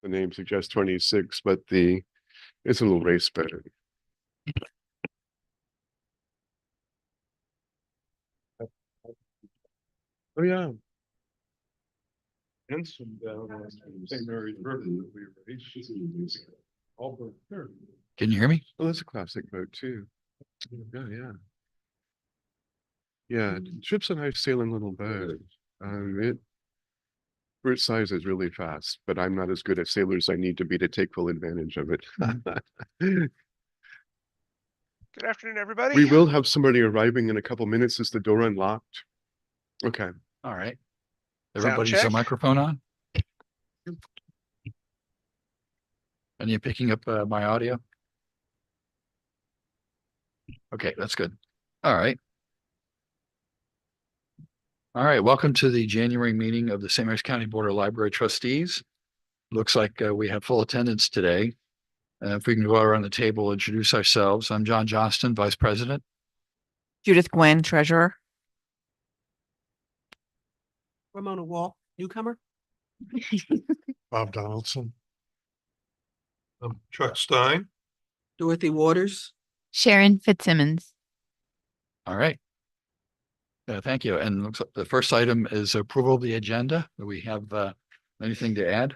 The name suggests 26, but it's a little race better. Oh yeah. And some down St. Mary's River that we raised. Can you hear me? Oh, that's a classic boat too. Yeah. Yeah, Trips and I sail in little boat. It for its size is really fast, but I'm not as good at sailors I need to be to take full advantage of it. Good afternoon, everybody. We will have somebody arriving in a couple minutes. Is the door unlocked? Okay. All right. Sound Everybody's check. microphone on? And you picking up my audio? Okay, that's good. All right. All right. Welcome to the January meeting of the St. Mary's County Board of Library Trustees. Looks like we have full attendance today. If we can go around the table, introduce ourselves. I'm John Johnston, Vice President. Judith Gwen, Treasurer. Ramona Wall, newcomer. Bob Donaldson. Chuck Stein. Dorothy Waters. Sharon Fitzsimmons. All right. Thank you. And looks like the first item is approval of the agenda. Do we have anything to add?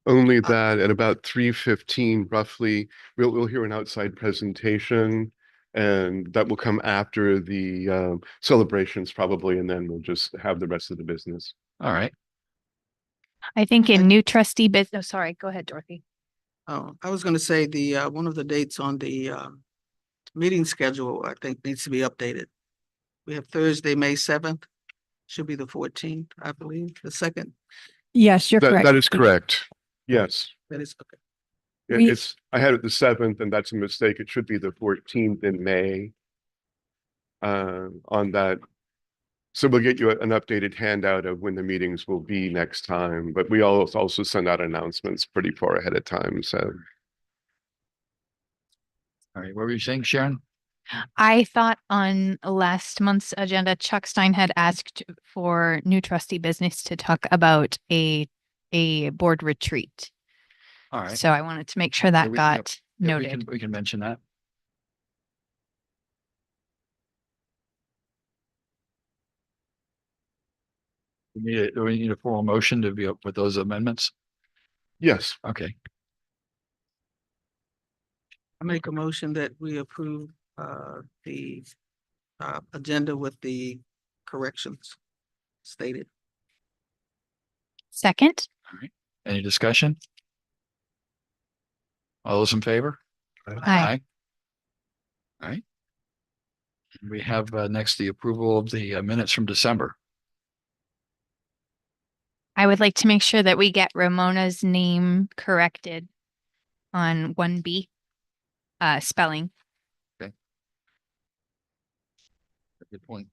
Only that at about 3:15 roughly, we'll hear an outside presentation, and that will come after the celebrations probably, and then we'll just have the rest of the business. All right. I think in new trustee business. Oh, sorry. Go ahead, Dorothy. Oh, I was going to say the one of the dates on the meeting schedule, I think, needs to be updated. We have Thursday, May 7th. Should be the 14th, I believe, the 2nd. Yes, you're correct. That is correct. Yes. That is okay. Yeah, I had it the 7th, and that's a mistake. It should be the 14th in May. On that. So we'll get you an updated handout of when the meetings will be next time, but we also send out announcements pretty far ahead of time. So. All right. What were you saying, Sharon? I thought on last month's agenda, Chuck Stein had asked for new trustee business to talk about a board retreat. All right. So I wanted to make sure that got noted. We can mention that. Do we need a formal motion to be up with those amendments? Yes. Okay. I make a motion that we approve the agenda with the corrections stated. Second. All right. Any discussion? All those in favor? Aye. All right. We have next the approval of the minutes from December. I would like to make sure that we get Ramona's name corrected on 1B spelling. Okay. Good point.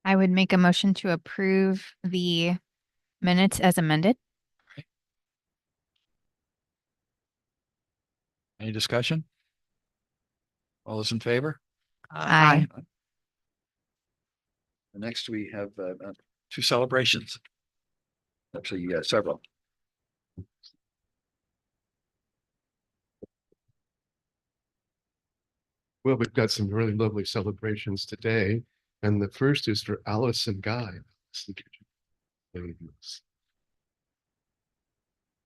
I would make a motion to approve the minutes as amended. Any discussion? All those in favor? Aye. Next, we have two celebrations. Actually, several. Well, we've got some really lovely celebrations today, and the first is for Allison Guy.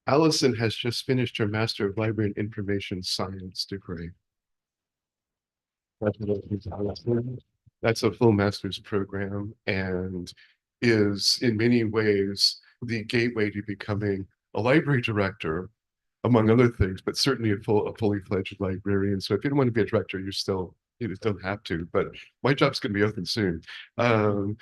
Allison has just finished her Master of Library and Information Science degree. That's a full master's program and is in many ways the gateway to becoming a library director among other things, but certainly a fully fledged librarian. So if you don't want to be a director, you just don't have to, but my job's going to be open soon. A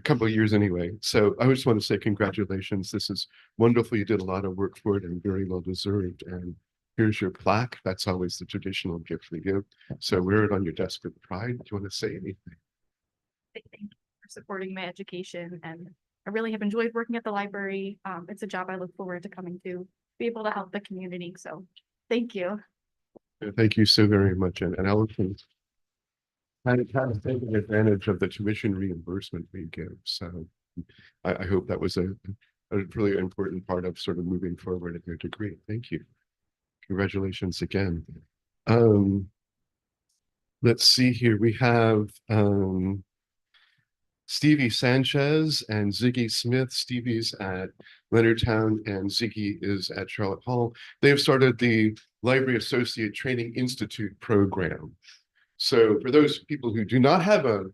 couple of years anyway. So I just want to say congratulations. This is wonderful. You did a lot of work for it and very well deserved. And here's your plaque. That's always the traditional gift we give. So wear it on your desk with pride. Do you want to say anything? Thank you for supporting my education, and I really have enjoyed working at the library. It's a job I look forward to coming to, be able to help the community. So thank you. Thank you so very much. And Allison kind of taking advantage of the tuition reimbursement we give. So I hope that was a really important part of sort of moving forward in your degree. Thank you. Congratulations again. Let's see here. We have Stevie Sanchez and Ziggy Smith. Stevie's at Leonardtown and Ziggy is at Charlotte Hall. They have started the Library Associate Training Institute program. So for those people who do not have a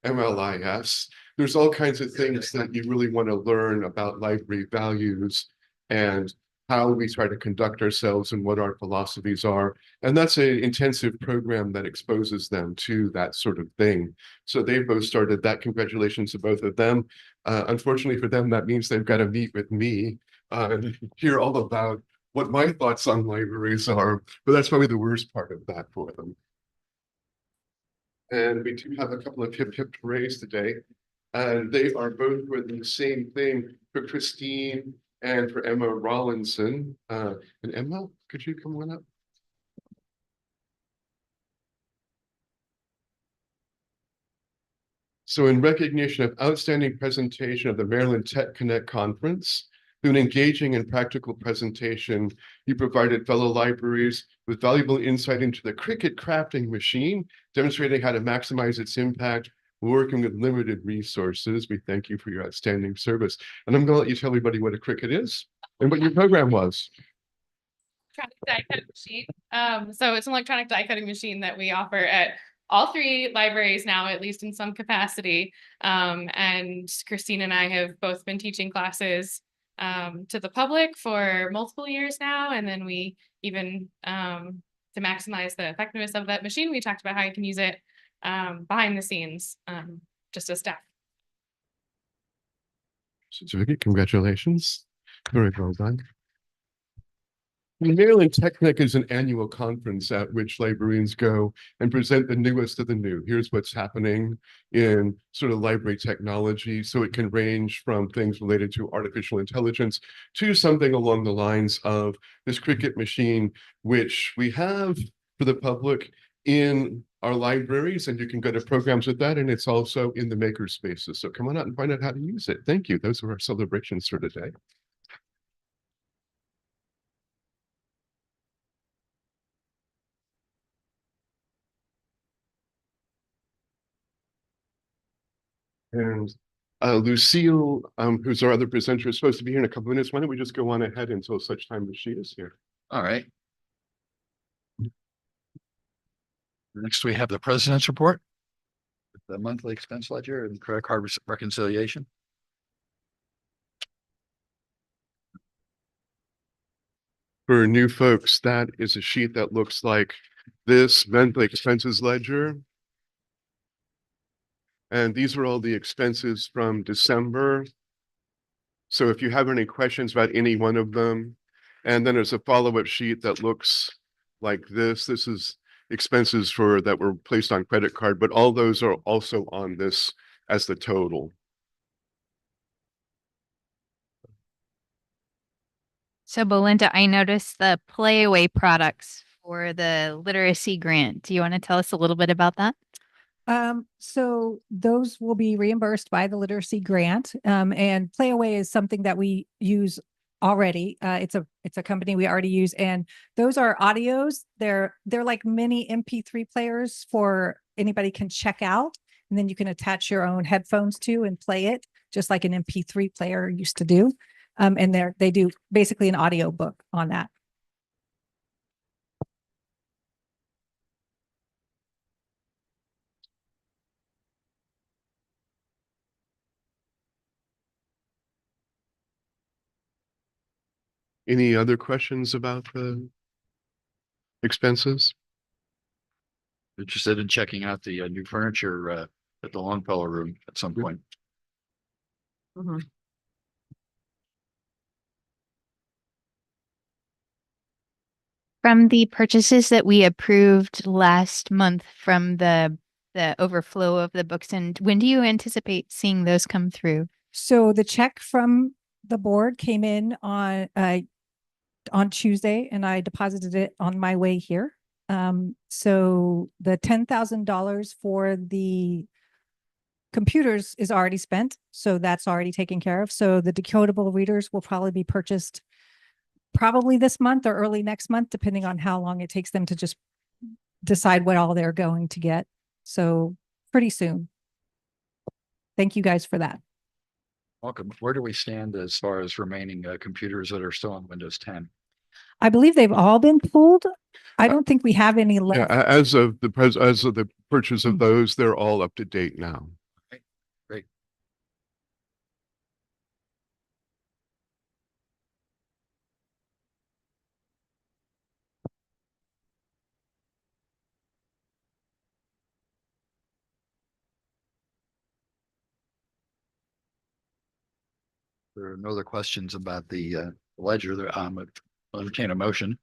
MLIS, there's all kinds of things that you really want to learn about library values and how we try to conduct ourselves and what our philosophies are. And that's an intensive program that exposes them to that sort of thing. So they both started that. Congratulations to both of them. Unfortunately for them, that means they've got to meet with me and hear all about what my thoughts on libraries are. But that's probably the worst part of that for them. And we do have a couple of hip hip hoorays today. And they are both for the same thing for Christine and for Emma Rollinson. And Emma, could you come on up? So in recognition of outstanding presentation of the Maryland Tech Connect Conference, through an engaging and practical presentation, you provided fellow libraries with valuable insight into the Cricut crafting machine, demonstrating how to maximize its impact working with limited resources. We thank you for your outstanding service. And I'm going to let you tell everybody what a Cricut is and what your program was. Electronic die cutting machine. So it's an electronic die cutting machine that we offer at all three libraries now, at least in some capacity. And Christine and I have both been teaching classes to the public for multiple years now. And then we even, to maximize the effectiveness of that machine, we talked about how you can use it behind the scenes, just as staff. Certificate, congratulations. Very well done. The Maryland Tech Connect is an annual conference at which librarians go and present the newest of the new. Here's what's happening in sort of library technology. So it can range from things related to artificial intelligence to something along the lines of this Cricut machine, which we have for the public in our libraries, and you can go to programs with that, and it's also in the maker spaces. So come on out and find out how to use it. Thank you. Those are our celebrations for today. And Lucille, who's our other presenter, is supposed to be here in a couple minutes. Why don't we just go on ahead until such time as she is here? All right. Next, we have the president's report, the monthly expense ledger and credit card reconciliation. For new folks, that is a sheet that looks like this monthly expenses ledger. And these are all the expenses from December. So if you have any questions about any one of them, and then there's a follow-up sheet that looks like this. This is expenses for that were placed on credit card, but all those are also on this as the total. So Belinda, I noticed the playaway products for the literacy grant. Do you want to tell us a little bit about that? So those will be reimbursed by the literacy grant. And Playaway is something that we use already. It's a company we already use, and those are audios. They're like mini MP3 players for anybody can check out, and then you can attach your own headphones to and play it, just like an MP3 player used to do. And they do basically an audio book on that. Any other questions about the expenses? Interested in checking out the new furniture at the Longfellow Room at some Good. point. Mhm. From the purchases that we approved last month from the overflow of the books, and when do you anticipate seeing those come through? So the check from the board came in on Tuesday and I deposited it on my way here. So the $10,000 for the computers is already spent. So that's already taken care of. So the decodable readers will probably be purchased probably this month or early next month, depending on how long it takes them to just decide what all they're going to get. So pretty soon. Thank you guys for that. Welcome. Where do we stand as far as remaining computers that are still on Windows 10? I believe they've all been pulled. I don't think we have any Yeah, left. as of the purchase of those, they're all up to date now. Great. There are no other questions about the ledger. I'll entertain a motion.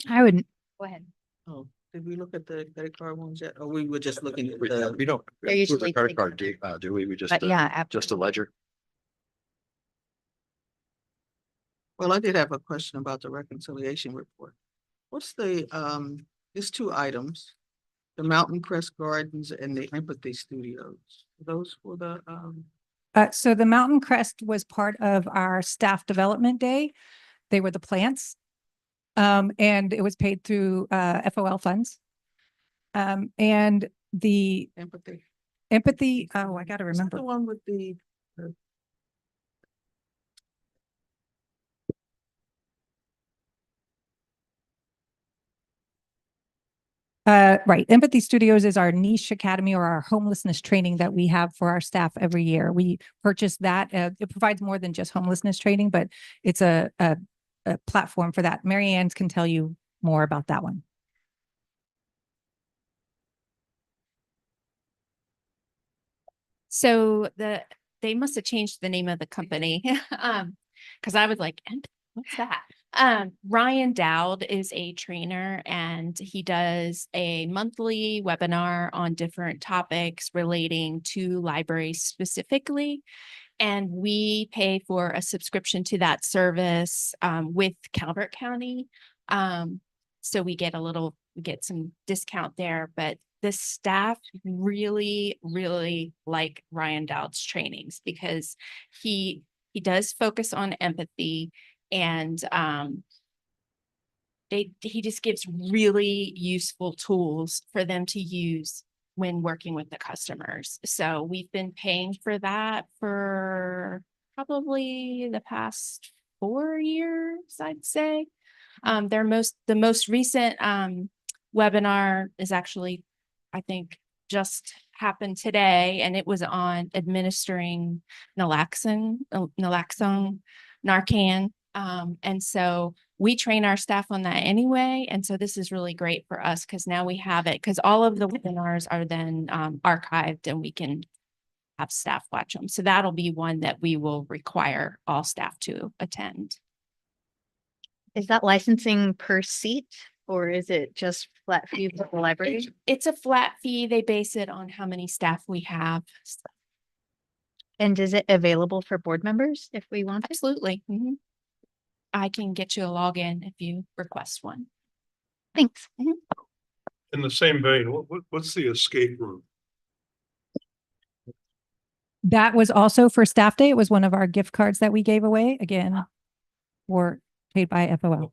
I would go ahead. Oh, did we look at the credit card ones yet? Or we were just looking at We the, don't. They're approve usually the credit taken card, do we? We just, But yeah, just a ledger. well, I did have a question about the reconciliation report. What's the, there's two items, the Mountain Crest Gardens and the Empathy Studios. Those were the, So the Mountain Crest was part of our staff development day. They were the plants. And it was paid through FOL funds. And the Empathy. empathy, oh, I gotta Is that remember. the one with the Right. Empathy Studios is our niche academy or our homelessness training that we have for our staff every year. We purchase that. It provides more than just homelessness training, but it's a platform for that. Mary Ann's can tell you more about that one. So they must have changed the name of the company. Because I was like, what's that? Ryan Dowd is a trainer and he does a monthly webinar on different topics relating to libraries specifically. And we pay for a subscription to that service with Calvert County. So we get some discount there, but the staff really, really like Ryan Dowd's trainings because he does focus on empathy and he just gives really useful tools for them to use when working with the customers. So we've been paying for that for probably the past 4 years, I'd say. The most recent webinar is actually, I think, just happened today, and it was on administering naloxone, Narcan. And so we train our staff on that anyway. And so this is really great for us because now we have it because all of the webinars are then archived and we can have staff watch them. So that'll be one that we will require all staff to attend. Is that licensing per seat or is it just flat fee for the library? It's a flat fee. They base it on how many staff we have. And is it available for board members if we want it? Absolutely. I can get you a login if you request one. Thanks. In the same vein, what's the escape room? That was also for staff day. It was one of our gift cards that we gave away again, or paid by FOL.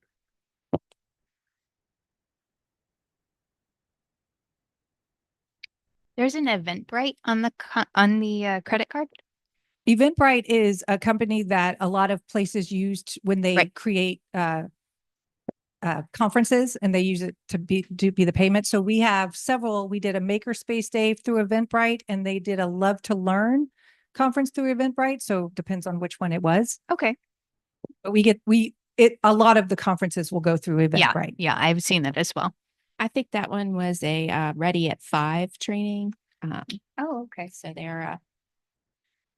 There's an Eventbrite on the credit card. Eventbrite is a company that a lot of places used when they Right. create conferences and they use it to be the payment. So we have several. We did a Makerspace Day through Eventbrite, and they did a Love to Learn conference through Eventbrite. So depends on which one it was. Okay. But a lot of the conferences will go through Yeah, Eventbrite. yeah, I've seen that as well. I think that one was a Ready at 5 training. Oh, okay. So they're a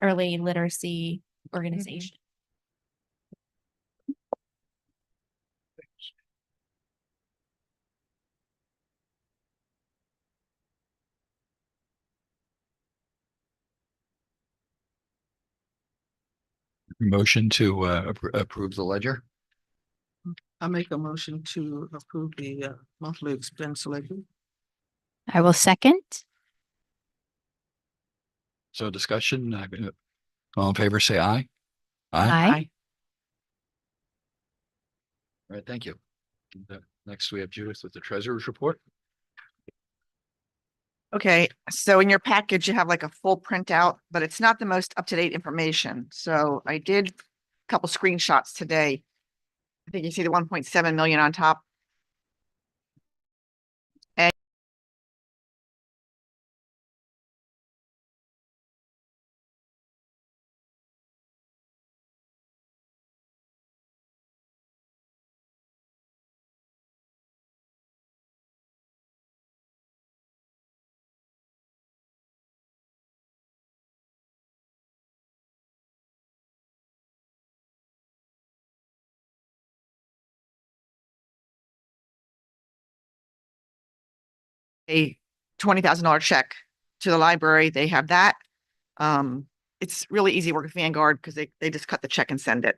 early literacy organization. Motion to approve the ledger. I make a motion to approve the monthly expense ledger. I will second. So discussion, all in favor, say aye. Aye. All right, thank you. Next, we have Judith with the treasurer's report. Okay, so in your package, you have like a full printout, but it's not the most up-to-date information. So I did a couple screenshots today. I think you see the 1.7 million on top. And a $20,000 check to the library. They have that. It's really easy work with Vanguard because they just cut the check and send it.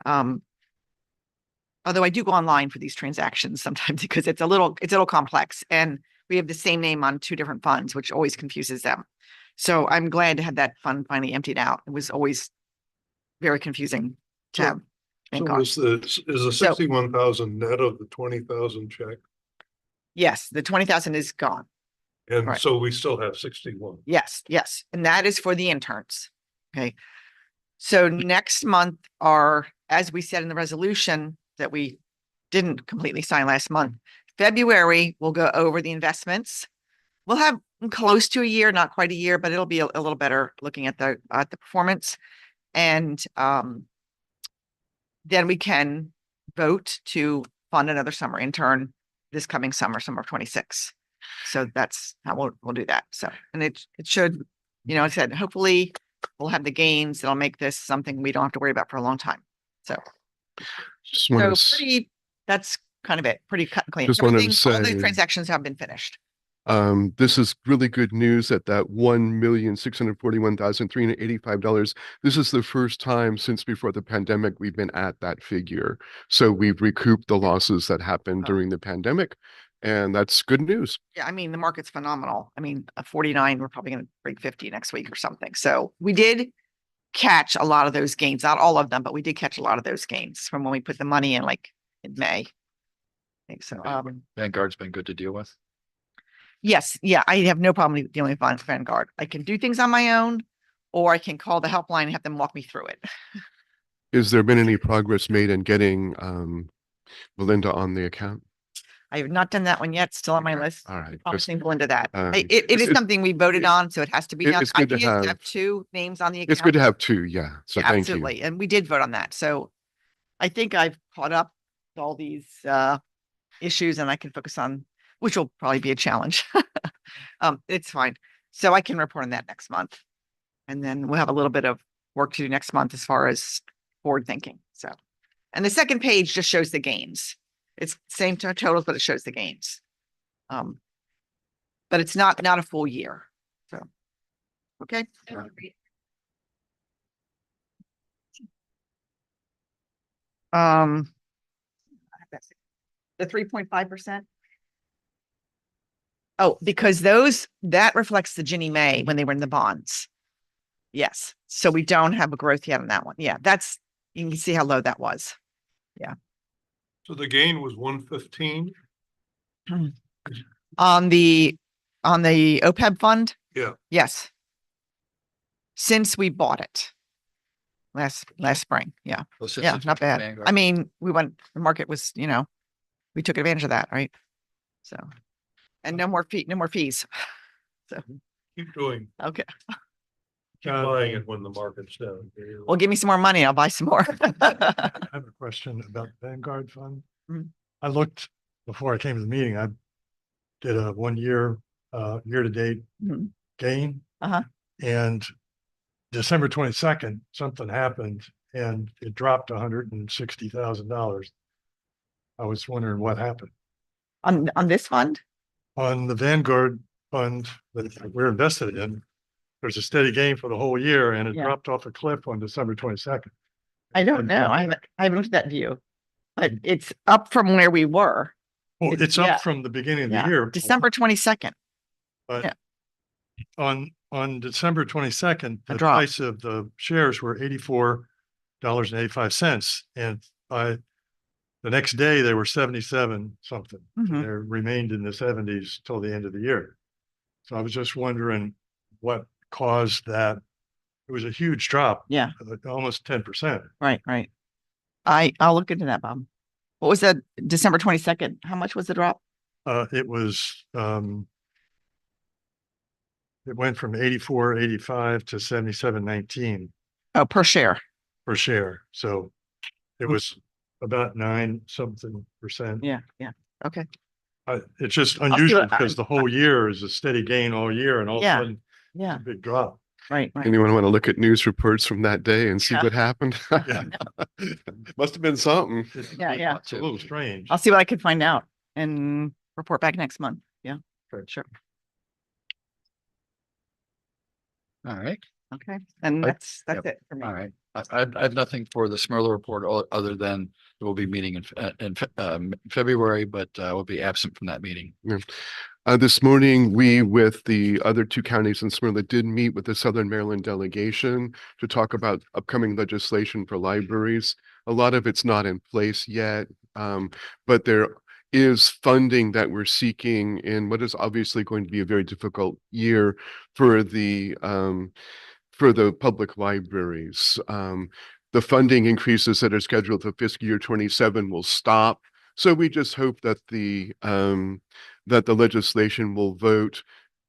Although I do go online for these transactions sometimes because it's a little complex, and we have the same name on two different funds, which always confuses them. So I'm glad to have that fund finally emptied out. It was always very confusing to So- have. So Vanguard. is the 61,000 net of the 20,000 check? Yes, the 20,000 is gone. And Right. so we still have 61. Yes, yes. And that is for the interns. Okay. So next month are, as we said in the resolution that we didn't completely sign last month, February, we'll go over the investments. We'll have close to a year, not quite a year, but it'll be a little better looking at the performance. And then we can vote to fund another summer intern this coming summer of 26. So that's how we'll do that. So, and it should, I said, hopefully we'll have the gains that'll make this something we don't have to worry about for a long time. So, Just want to, that's kind of it. Pretty cut and clean. Just wanted to Everything, all the say- transactions have been finished. this is really good news that $1,641,385. This is the first time since before the pandemic we've been at that figure. So we've recouped the losses that happened during the pandemic, and that's good news. Yeah, I mean, the market's phenomenal. I mean, a 49, we're probably going to break 50 next week or something. So we did catch a lot of those gains, not all of them, but we did catch a lot of those gains from when we put the money in, like in May. I think so. Vanguard's been good to deal with. Yes, yeah, I have no problem dealing with Vanguard. I can do things on my own, or I can call the helpline and have them walk me through it. Has there been any progress made in getting Belinda on the account? I have not done that one yet, still on my list. All right. Promising Belinda that. It it's- is something we voted on, so it has to be done. it's good to Ideas have- two names on the account. It's good to have two, yeah. So Yeah, thank you. absolutely. And we did vote on that. So I think I've caught up with all these issues, and I can focus on, which will probably be a challenge. It's fine. So I can report on that next month. And then we'll have a little bit of work to do next month as far as forward thinking. So, and the second page just shows the gains. It's same totals, but it shows the gains. But it's not a full year. So, okay. The 3.5%. Oh, because that reflects the Ginnie Mae when they were in the bonds. Yes. So we don't have a growth yet on that one. Yeah, you can see how low that was. So the gain was 115. On the OPEB fund? Yeah. Yes. Since we bought it last spring. Yeah. Well, since Yeah, it's not bad. Vanguard- I mean, the market was, we took advantage of that, right? So, and no more fees. Keep doing. Okay. Keep buying it when the market's down. Well, give me some more money. I'll buy some more. I have a question about the Vanguard Fund. Mhm. I looked before I came to the meeting, I did a 1 year, year-to-date Mhm. gain. Uh-huh. And December 22nd, something happened and it dropped $160,000. I was wondering what happened. On this fund? On the Vanguard Fund that we're invested in, there's a steady gain for the whole year and it Yeah. dropped off a cliff on December 22nd. I don't And- know. I haven't looked at that view. But it's up from where we were. Well, it's yeah. up from the beginning of the Yeah. year. December 22nd. But Yeah. on December 22nd, A the drop. price of the shares were $84.85. And by the next day, they were 77 something. Mhm. They remained in the 70s till the end of the year. So I was just wondering what caused that. It was a huge drop. Yeah. Almost 10%. Right, right. I'll look into that, Bob. What was that December 22nd? How much was the drop? It was, it went from 84.85 to 77.19 Oh, per share. per share. So it was about 9 something percent. Yeah, yeah. Okay. It's just see unusual what because the whole year is a steady gain all year and all of a Yeah. sudden Yeah, a big drop. right, right. Anyone want to look at news reports from that day and see Yeah. what happened? Yeah. Must have been something. Yeah, yeah. It's a little strange. I'll see what I can find out and report back next month. Yeah, sure. All right, Okay. And I- that's yep. it for me. all right. I have nothing for the Smirler report other than we'll be meeting in February, but we'll be absent from that meeting. This morning, we, with the other two counties in Smyrna, did meet with the Southern Maryland delegation to talk about upcoming legislation for libraries. A lot of it's not in place yet, but there is funding that we're seeking in what is obviously going to be a very difficult year for the public libraries. The funding increases that are scheduled for fiscal year 27 will stop. So we just hope that the legislation will vote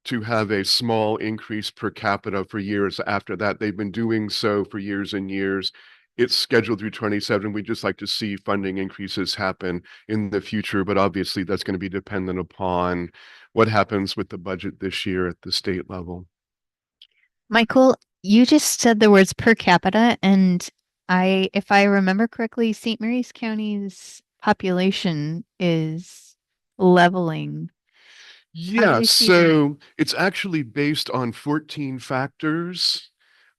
to have a small increase per capita for years after that. They've been doing so for years and years. It's scheduled through 27. We'd just like to see funding increases happen in the future, but obviously that's going to be dependent upon what happens with the budget this year at the state level. Michael, you just said the words per capita, and if I remember correctly, St. Mary's County's population is leveling. Yeah, you see that? so it's actually based on 14 factors,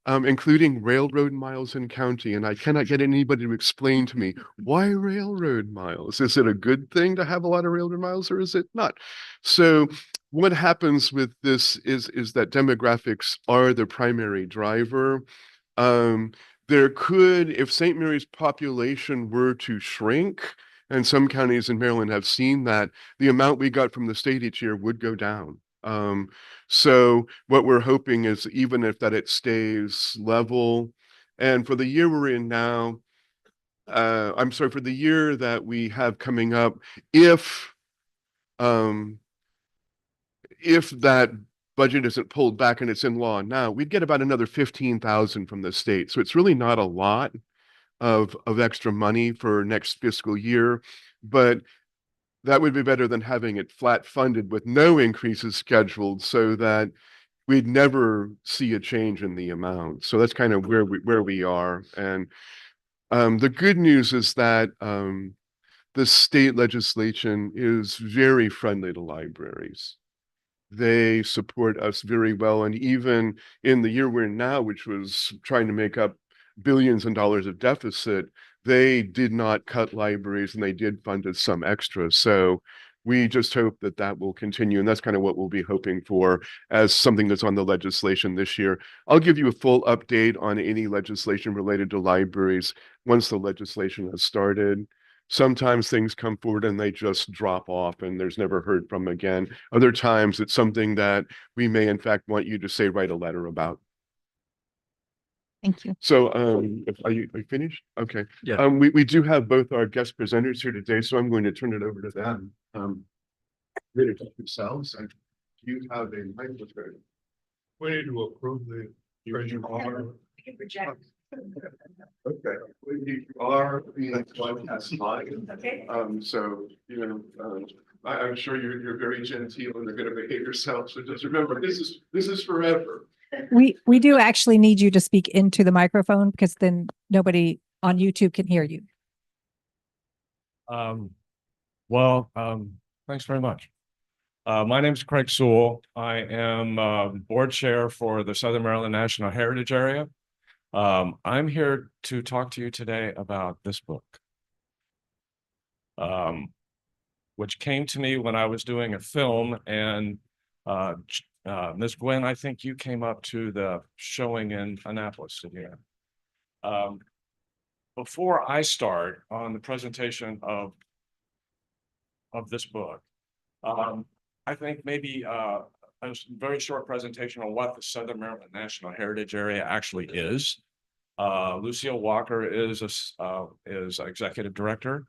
including railroad miles in county. And I cannot get anybody to explain to me why railroad miles? Is it a good thing to have a lot of railroad miles or is it not? So what happens with this is that demographics are the primary driver. There could, if St. Mary's population were to shrink, and some counties in Maryland have seen that, the amount we got from the state each year would go down. So what we're hoping is even if that it stays level, and for the year we're in now, I'm sorry, for the year that we have coming up, if that budget isn't pulled back and it's in law now, we'd get about another 15,000 from the state. So it's really not a lot of extra money for next fiscal year, but that would be better than having it flat funded with no increases scheduled so that we'd never see a change in the amount. So that's kind of where we are. And the good news is that the state legislation is very friendly to libraries. They support us very well. And even in the year we're in now, which was trying to make up billions in dollars of deficit, they did not cut libraries and they did fund us some extra. So we just hope that that will continue. And that's kind of what we'll be hoping for as something that's on the legislation this year. I'll give you a full update on any legislation related to libraries once the legislation has started. Sometimes things come forward and they just drop off and there's never heard from again. Other times it's something that we may in fact want you to say, write a letter about. Thank you. So are you finished? Okay. Yeah. We do have both our guest presenters here today, so I'm going to turn it over to them. Introduce yourselves and do you have a microphone? We need to approve the You are. Okay, well, you are being broadcast live. Okay. So, I'm sure you're very genteel and are gonna behave yourself, so just remember, this is forever. We do actually need you to speak into the microphone because then nobody on YouTube can hear you. Thanks very much. My name is Craig Sewell. I am board chair for the Southern Maryland National Heritage Area. I'm here to talk to you today about this book, which came to me when I was doing a film, and Ms. Gwen, I think you came up to the showing in Annapolis today. Before I start on the presentation of this book, I think maybe a very short presentation on what the Southern Maryland National Heritage Area actually is. Lucille Walker is executive director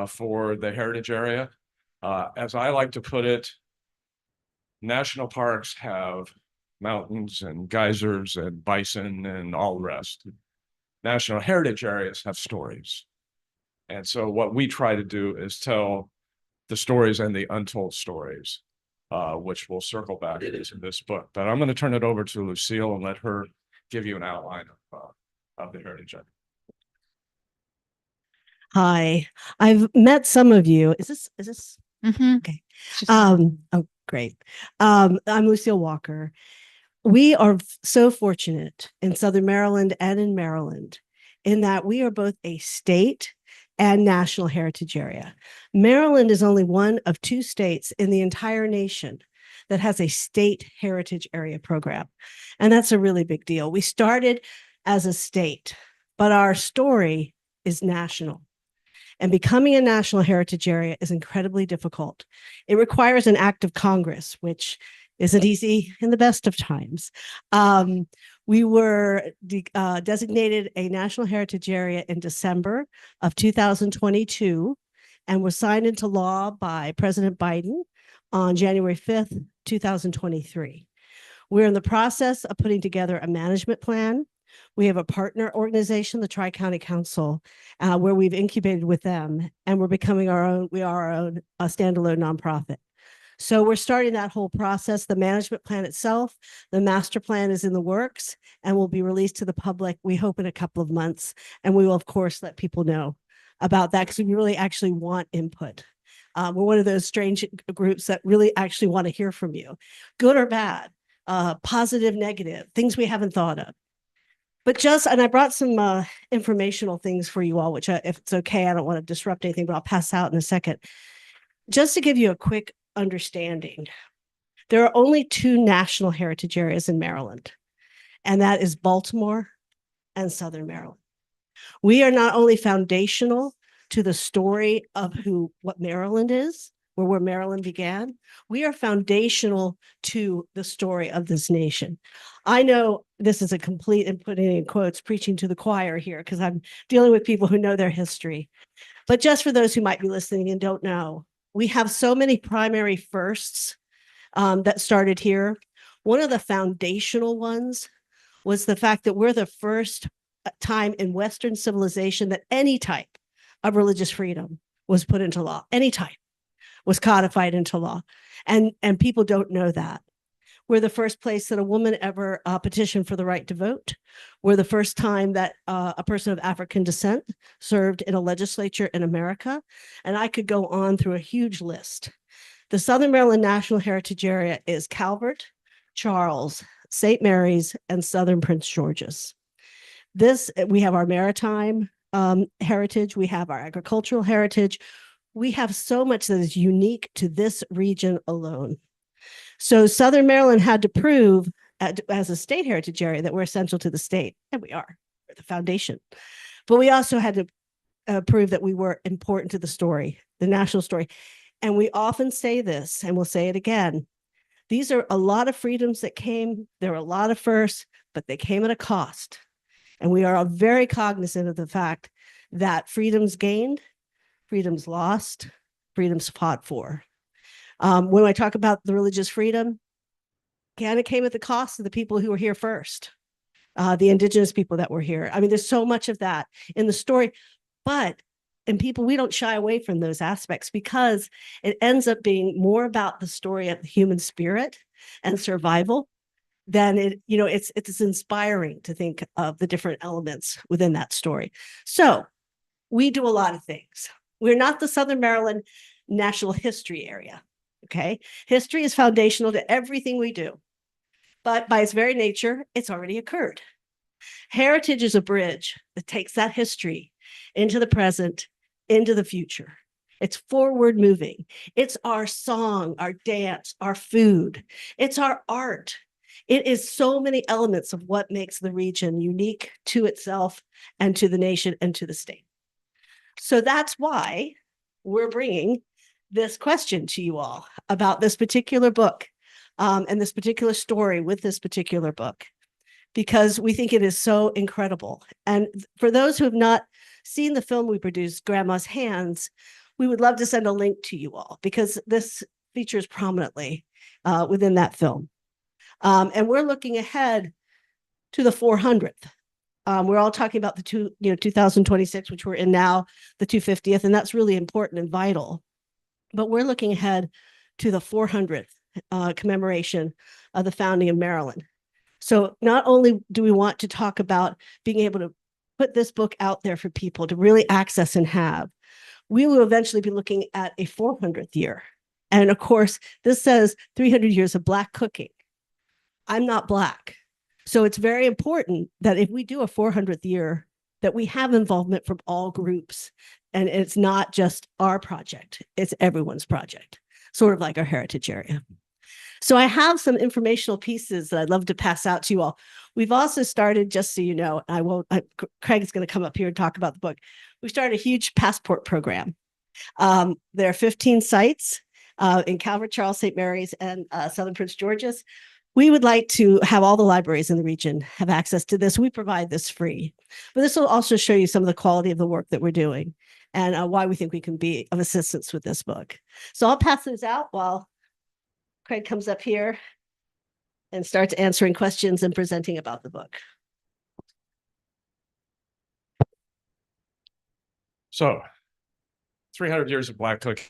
for the Heritage Area. As I like to put it, national parks have mountains and geysers and bison and all the rest. National heritage areas have stories. And so what we try to do is tell the stories and the untold stories, which will circle back into this book. But I'm going to turn it over to Lucille and let her give you an outline of the heritage area. Hi, I've met some of you. Is this okay? Oh, great. I'm Lucille Walker. We are so fortunate in Southern Maryland and in Maryland in that we are both a state and national heritage area. Maryland is only one of 2 states in the entire nation that has a state heritage area program. And that's a really big deal. We started as a state, but our story is national. And becoming a national heritage area is incredibly difficult. It requires an act of Congress, which isn't easy in the best of times. We were designated a national heritage area in December of 2022 and was signed into law by President Biden on January 5th, 2023. We're in the process of putting together a management plan. We have a partner organization, the Tri-County Council, where we've incubated with them, and we're becoming our own, we are our own standalone nonprofit. So we're starting that whole process. The management plan itself, the master plan is in the works and will be released to the public, we hope, in a couple of months. And we will, of course, let people know about that because we really actually want input. We're one of those strange groups that really actually want to hear from you, good or bad, positive, negative, things we haven't thought of. But and I brought some informational things for you all, which if it's okay, I don't want to disrupt anything, but I'll pass out in a second. Just to give you a quick understanding, there are only 2 national heritage areas in Maryland, and that is Baltimore and Southern Maryland. We are not only foundational to the story of what Maryland is, where Maryland began, we are foundational to the story of this nation. I know this is a complete, and putting in quotes, preaching to the choir here, because I'm dealing with people who know their history. But just for those who might be listening and don't know, we have so many primary firsts that started here. One of the foundational ones was the fact that we're the first time in Western civilization that any type of religious freedom was put into law. Any type was codified into law. And people don't know that. We're the first place that a woman ever petitioned for the right to vote. We're the first time that a person of African descent served in a legislature in America. And I could go on through a huge list. The Southern Maryland National Heritage Area is Calvert, Charles, St. Mary's, and Southern Prince George's. We have our maritime heritage. We have our agricultural heritage. We have so much that is unique to this region alone. So Southern Maryland had to prove as a state heritage area that we're essential to the state, and we are, we're the foundation. But we also had to prove that we were important to the story, the national story. And we often say this, and we'll say it again. These are a lot of freedoms that came. There were a lot of firsts, but they came at a cost. And we are very cognizant of the fact that freedoms gained, freedoms lost, freedoms fought for. When I talk about the religious freedom, again, it came at the cost of the people who were here first. the indigenous people that were here. I mean, there's so much of that in the story, but and people, we don't shy away from those aspects because it ends up being more about the story of the human spirit and survival than it's inspiring to think of the different elements within that story. So we do a lot of things. We're not the Southern Maryland National History Area. Okay. History is foundational to everything we do, but by its very nature, it's already occurred. Heritage is a bridge that takes that history into the present, into the future. It's forward moving. It's our song, our dance, our food. It's our art. It is so many elements of what makes the region unique to itself and to the nation and to the state. So that's why we're bringing this question to you all about this particular book and this particular story with this particular book, because we think it is so incredible. And for those who have not seen the film we produced, Grandma's Hands, we would love to send a link to you all because this features prominently within that film. And we're looking ahead to the 400th. We're all talking about the 2026, which we're in now, the 250th, and that's really important and vital. But we're looking ahead to the 400th commemoration of the founding of Maryland. So not only do we want to talk about being able to put this book out there for people to really access and have, we will eventually be looking at a 400th year. And of course, this says 300 years of Black cooking. I'm not Black. So it's very important that if we do a 400th year, that we have involvement from all groups. And it's not just our project, it's everyone's project, sort of like our heritage area. So I have some informational pieces that I'd love to pass out to you all. We've also started, just so you know, Craig's going to come up here and talk about the book. We started a huge passport program. There are 15 sites in Calvert, Charles, St. Mary's, and Southern Prince George's. We would like to have all the libraries in the region have access to this. We provide this free, but this will also show you some of the quality of the work that we're doing and why we think we can be of assistance with this book. So I'll pass this out while Craig comes up here and starts answering questions and presenting about the book. So 300 years of Black cooking.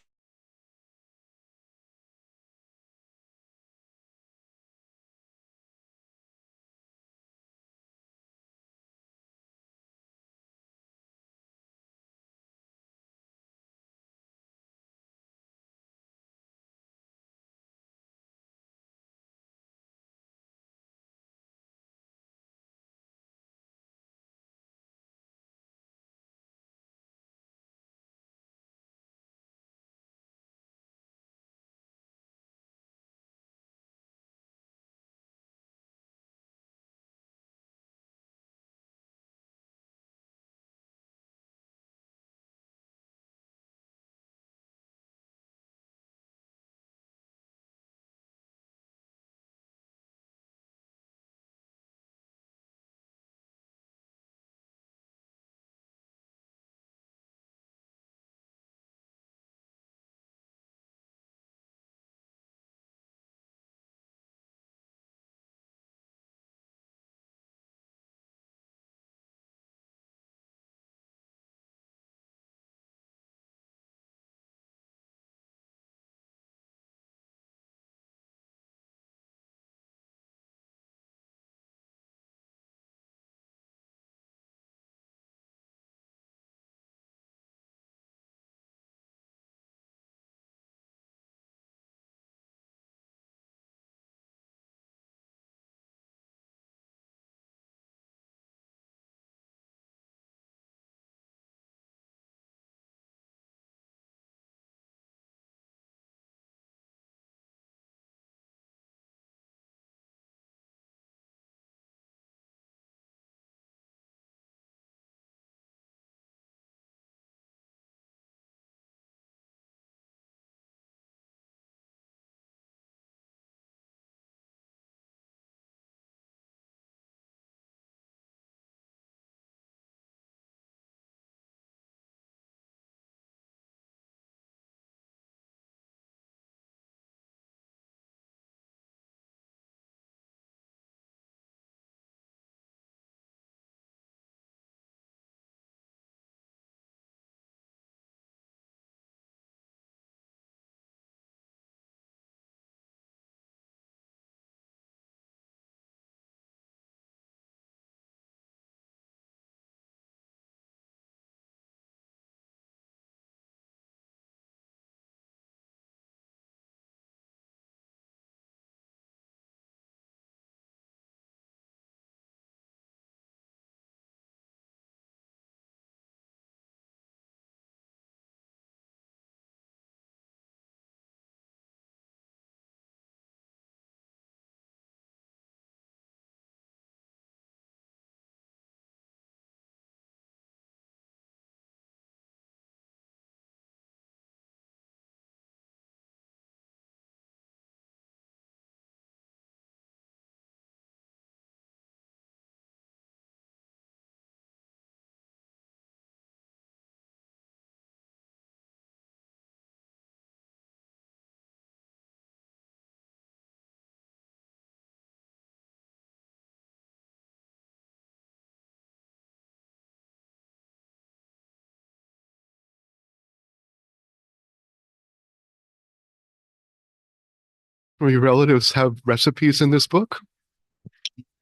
Your relatives have recipes in this book?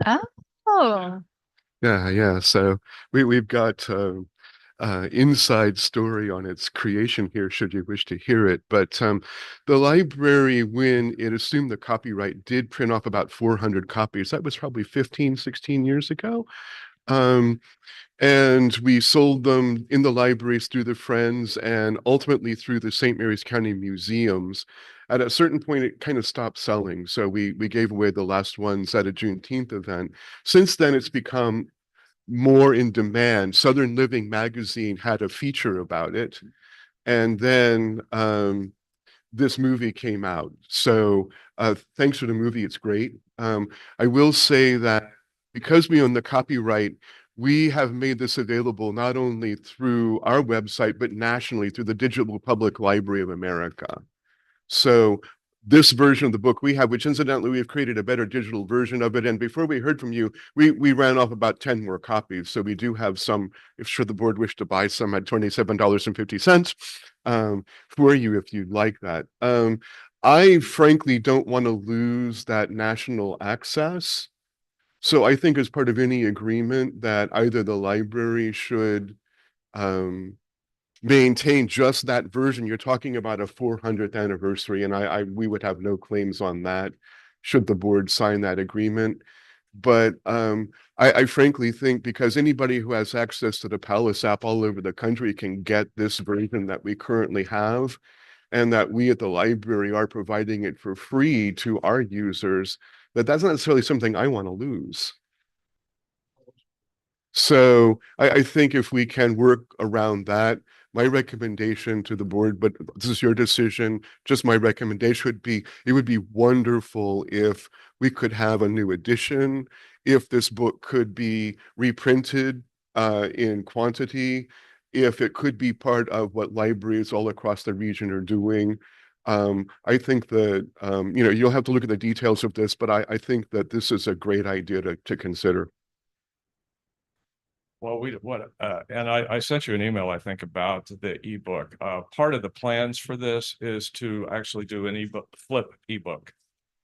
Oh, Yeah, yeah. So we've got inside story on its creation here, should you wish to hear it. But the library, when it assumed the copyright, did print off about 400 copies. That was probably 15, 16 years ago. Um, and we sold them in the libraries through the Friends and ultimately through the St. Mary's County museums. At a certain point, it kind of stopped selling. So we gave away the last ones at a Juneteenth event. Since then, it's become more in demand. Southern Living magazine had a feature about it. And then this movie came out. So thanks for the movie. It's great. I will say that because we own the copyright, we have made this available not only through our website, but nationally through the Digital Public Library of America. So this version of the book we have, which incidentally, we've created a better digital version of it. And before we heard from you, we ran off about 10 more copies. So we do have some, if should the board wish to buy some at $27.50 for you if you'd like that. I frankly don't want to lose that national access. So I think as part of any agreement that either the library should maintain just that version. You're talking about a 400th anniversary, and we would have no claims on that should the board sign that agreement. But I frankly think because anybody who has access to the Palace app all over the country can get this version that we currently have, and that we at the library are providing it for free to our users, that's not necessarily something I want to lose. So I think if we can work around that, my recommendation to the board, but this is your decision, just my recommendation would be, it would be wonderful if we could have a new edition, if this book could be reprinted in quantity, if it could be part of what libraries all across the region are doing. I think that, you'll have to look at the details of this, but I think that this is a great idea to consider. Well, and I sent you an email, I think, about the ebook. Part of the plans for this is to actually do an ebook, flip ebook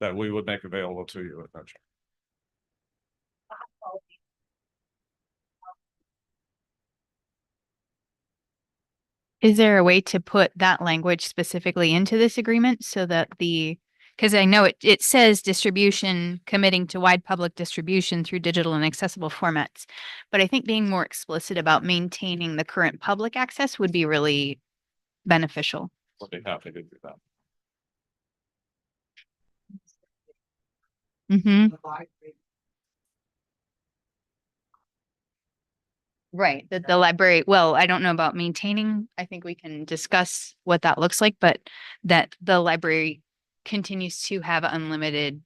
that we would make available to you eventually. is there a way to put that language specifically into this agreement so that because I know it says distribution, committing to wide public distribution through digital and accessible formats. But I think being more explicit about maintaining the current public access would be really beneficial. We'll be happy to do that. Mm-hmm. Right. The library, well, I don't know about maintaining. I think we can discuss what that looks like, but that the library continues to have unlimited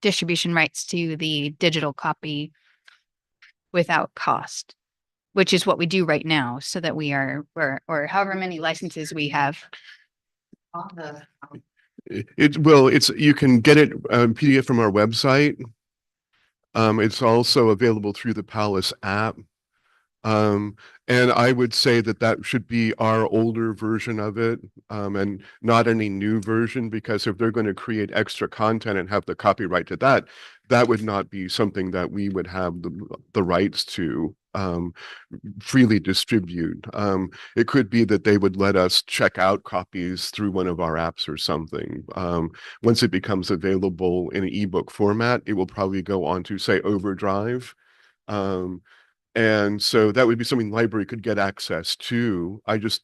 distribution rights to the digital copy without cost, which is what we do right now, so that we are, or however many licenses we have. You can get it PDF from our website. It's also available through the Palace app. And I would say that should be our older version of it, and not any new version, because if they're going to create extra content and have the copyright to that, that would not be something that we would have the rights to freely distribute. It could be that they would let us check out copies through one of our apps or something. Once it becomes available in an ebook format, it will probably go on to, say, Overdrive. And so that would be something the library could get access to. I just,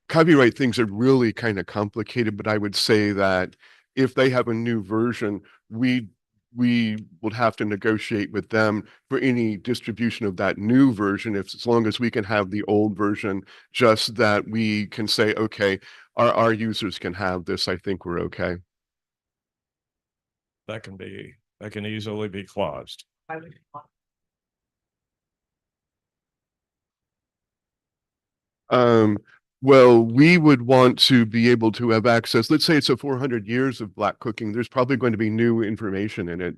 copyright things are really kind of complicated, but I would say that if they have a new version, we would have to negotiate with them for any distribution of that new version, as long as we can have the old version, just that we can say, okay, our users can have this, I think we're okay. That can easily be claused. Well, we would want to be able to have access. Let's say it's a 400 years of Black cooking. There's probably going to be new information in it.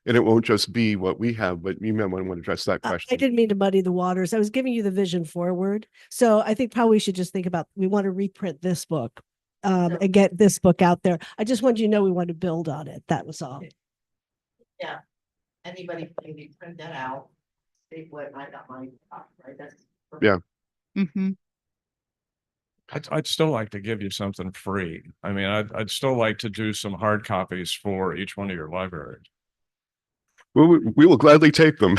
And it won't just be what we have, but you might want to address that question. I didn't mean to muddy the waters. I was giving you the vision forward. So I think probably we should just think about, we want to reprint this book. and get this book out there. I just wanted you to know we want to build on it. That was all. Yeah, anybody can print that out, staple it, I got my copy, right, that's. Yeah. Mm-hmm. I'd still like to give you something free. I mean, I'd still like to do some hard copies for each one of your libraries. We will gladly take them.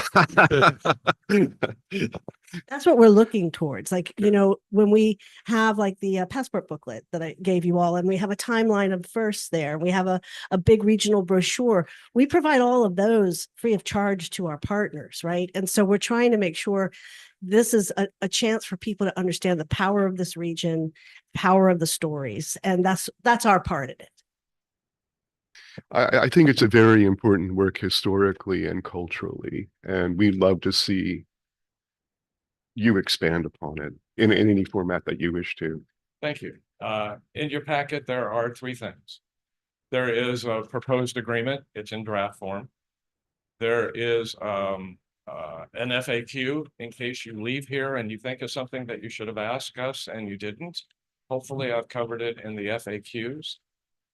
That's what we're looking towards. Like, you know, when we have like the passport booklet that I gave you all, and we have a timeline of first there, we have a big regional brochure. We provide all of those free of charge to our partners, right? And so we're trying to make sure this is a chance for people to understand the power of this region, power of the stories. And that's our part of it. I think it's a very important work historically and culturally, and we'd love to see you expand upon it in any format that you wish to. Thank you. In your packet, there are 3 things. There is a proposed agreement. It's in draft form. There is an FAQ in case you leave here and you think of something that you should have asked us and you didn't. Hopefully, I've covered it in the FAQs.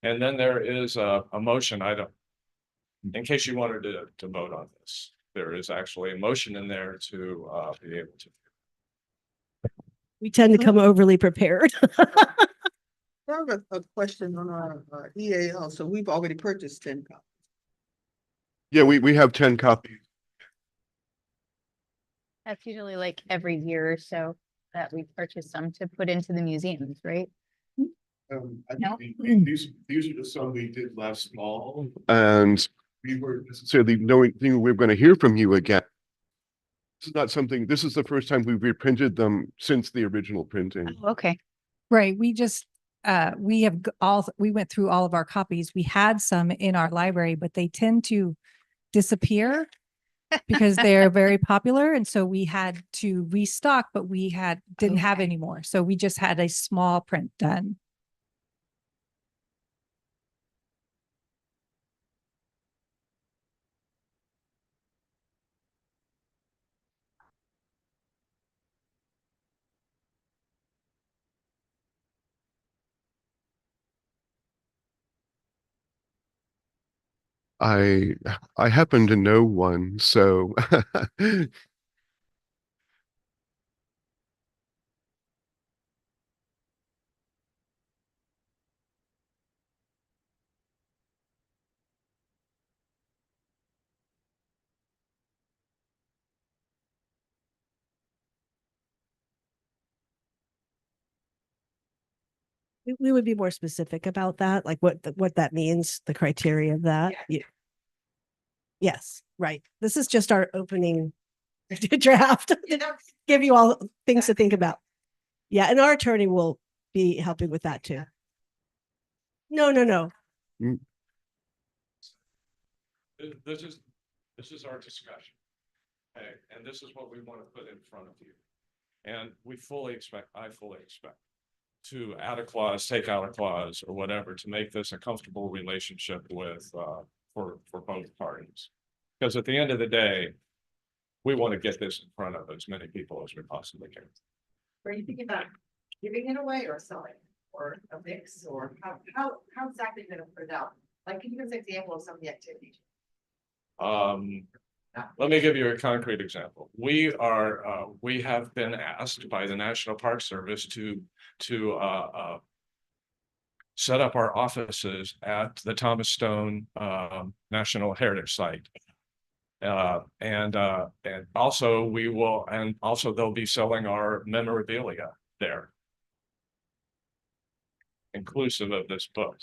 And then there is a motion item. In case you wanted to vote on this, there is actually a motion in there to be able to. We tend to come overly prepared. I have a question on our EAL. So we've already purchased 10 copies. Yeah, we have 10 copies. That's usually like every year or so that we purchase some to put into the museums, right? No? These are just some we did last fall, and we weren't necessarily knowing we were going to hear from you again. This is not something. This is the first time we've reprinted them since the original printing. Oh, okay. Right. We just, we went through all of our copies. We had some in our library, but they tend to disappear because they're very popular. And so we had to restock, but we didn't have any more. So we just had a small print done. I happen to know one, so We would be more specific about that, like what that means, the criteria of that. Yes, right. This is just our opening draft. Give you all things to think about. Yeah, and our attorney will be helping with that too. No. This is our discussion. Okay, and this is what we want to put in front of you. And I fully expect to add a clause, take out a clause or whatever to make this a comfortable relationship with for both parties. Because at the end of the day, we want to get this in front of as many people as we possibly can. Are you thinking about giving it away or selling or a mix or how exactly are you gonna put it out? Like, can you give us an example of some of the activities? Let me give you a concrete example. We have been asked by the National Park Service to set up our offices at the Thomas Stone National Heritage Site. And also they'll be selling our memorabilia there, inclusive of this book.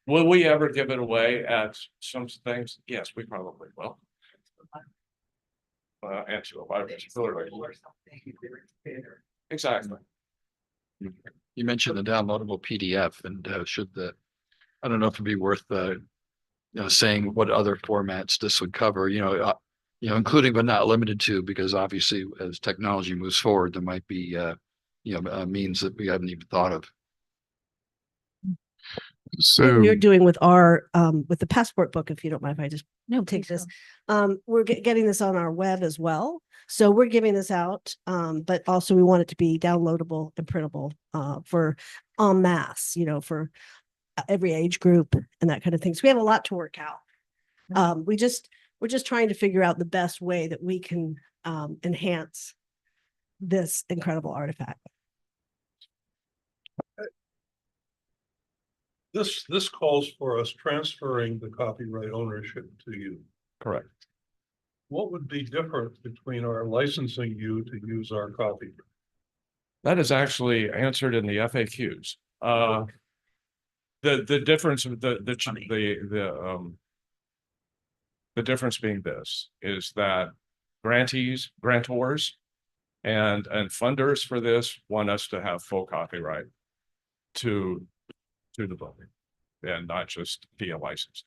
Will we ever give it away at some things? Yes, we probably will. Answer the library. Exactly. You mentioned the downloadable PDF, and I don't know if it'd be worth saying what other formats this would cover. Including but not limited to, because obviously as technology moves forward, there might be means that we haven't even thought of. So we're doing with our with the passport book, if you don't mind if I just take this. We're getting this on our web as well. So we're giving this out, but also we want it to be downloadable and printable for en masse, you know, for every age group and that kind of thing. So we have a lot to work out. We're just trying to figure out the best way that we can enhance this incredible artifact. This calls for us transferring the copyright ownership to you. Correct. What would be different between our licensing you to use our copyright? That is actually answered in the FAQs. The difference, the difference being this is that grantees, grantors, and funders for this want us to have full copyright to the book and not just via license.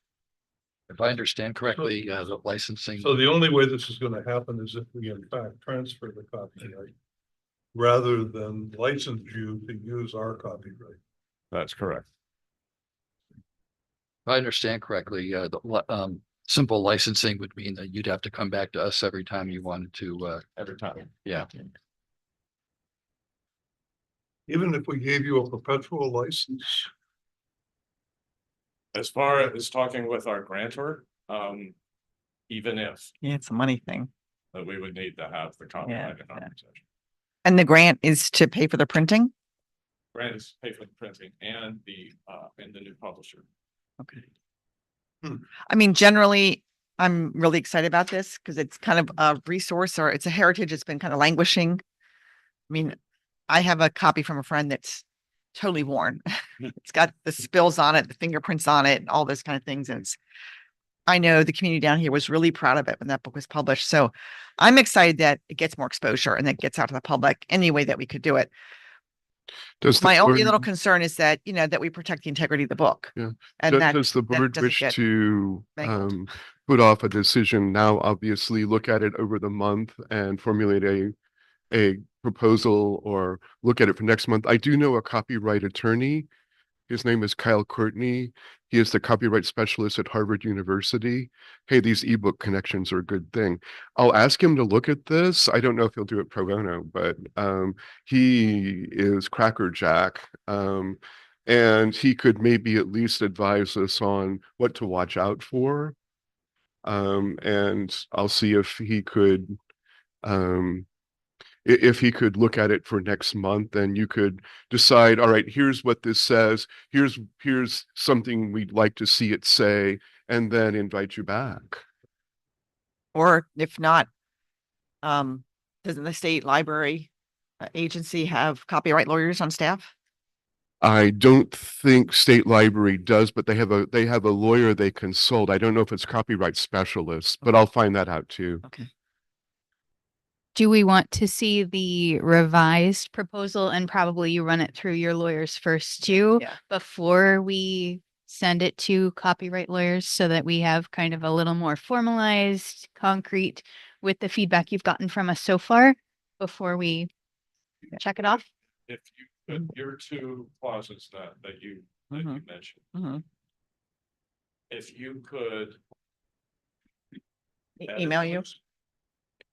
If I understand correctly, the licensing. So the only way this is going to happen is if we in fact transfer the copyright rather than license you to use our copyright. That's correct. If I understand correctly, the simple licensing would mean that you'd have to come back to us every time you wanted to. Every time. Yeah. Even if we gave you a perpetual license? As far as talking with our grantor, even if Yeah, it's a money thing. we would need to have the copyright in our possession. And the grant is to pay for the printing? Grant is pay for the printing and the new publisher. Okay. I mean, generally, I'm really excited about this because it's kind of a resource or it's a heritage. It's been kind of languishing. I mean, I have a copy from a friend that's totally worn. It's got the spills on it, the fingerprints on it, all those kind of things. And I know the community down here was really proud of it when that book was published. So I'm excited that it gets more exposure and that gets out to the public any way that we could do it. My only little concern is that, you know, that we protect the integrity of the book. Yeah. And Does the board doesn't wish get to mangled. put off a decision now, obviously look at it over the month and formulate a proposal or look at it for next month? I do know a copyright attorney. His name is Kyle Courtney. He is the copyright specialist at Harvard University. Hey, these ebook connections are a good thing. I'll ask him to look at this. I don't know if he'll do it pro bono, but he is crackerjack. And he could maybe at least advise us on what to watch out for. And I'll see if he could look at it for next month, and you could decide, all right, here's what this says, here's something we'd like to see it say, and then invite you back. Or if not, doesn't the state library agency have copyright lawyers on staff? I don't think state library does, but they have a lawyer they consult. I don't know if it's copyright specialists, but I'll find that out too. Okay. Do we want to see the revised proposal and probably you run it through your lawyers first too, before we send it to copyright lawyers so that we have kind of a little more formalized, concrete with the feedback you've gotten from us so far before we check it off? If you put your two clauses that you mentioned, if you could email you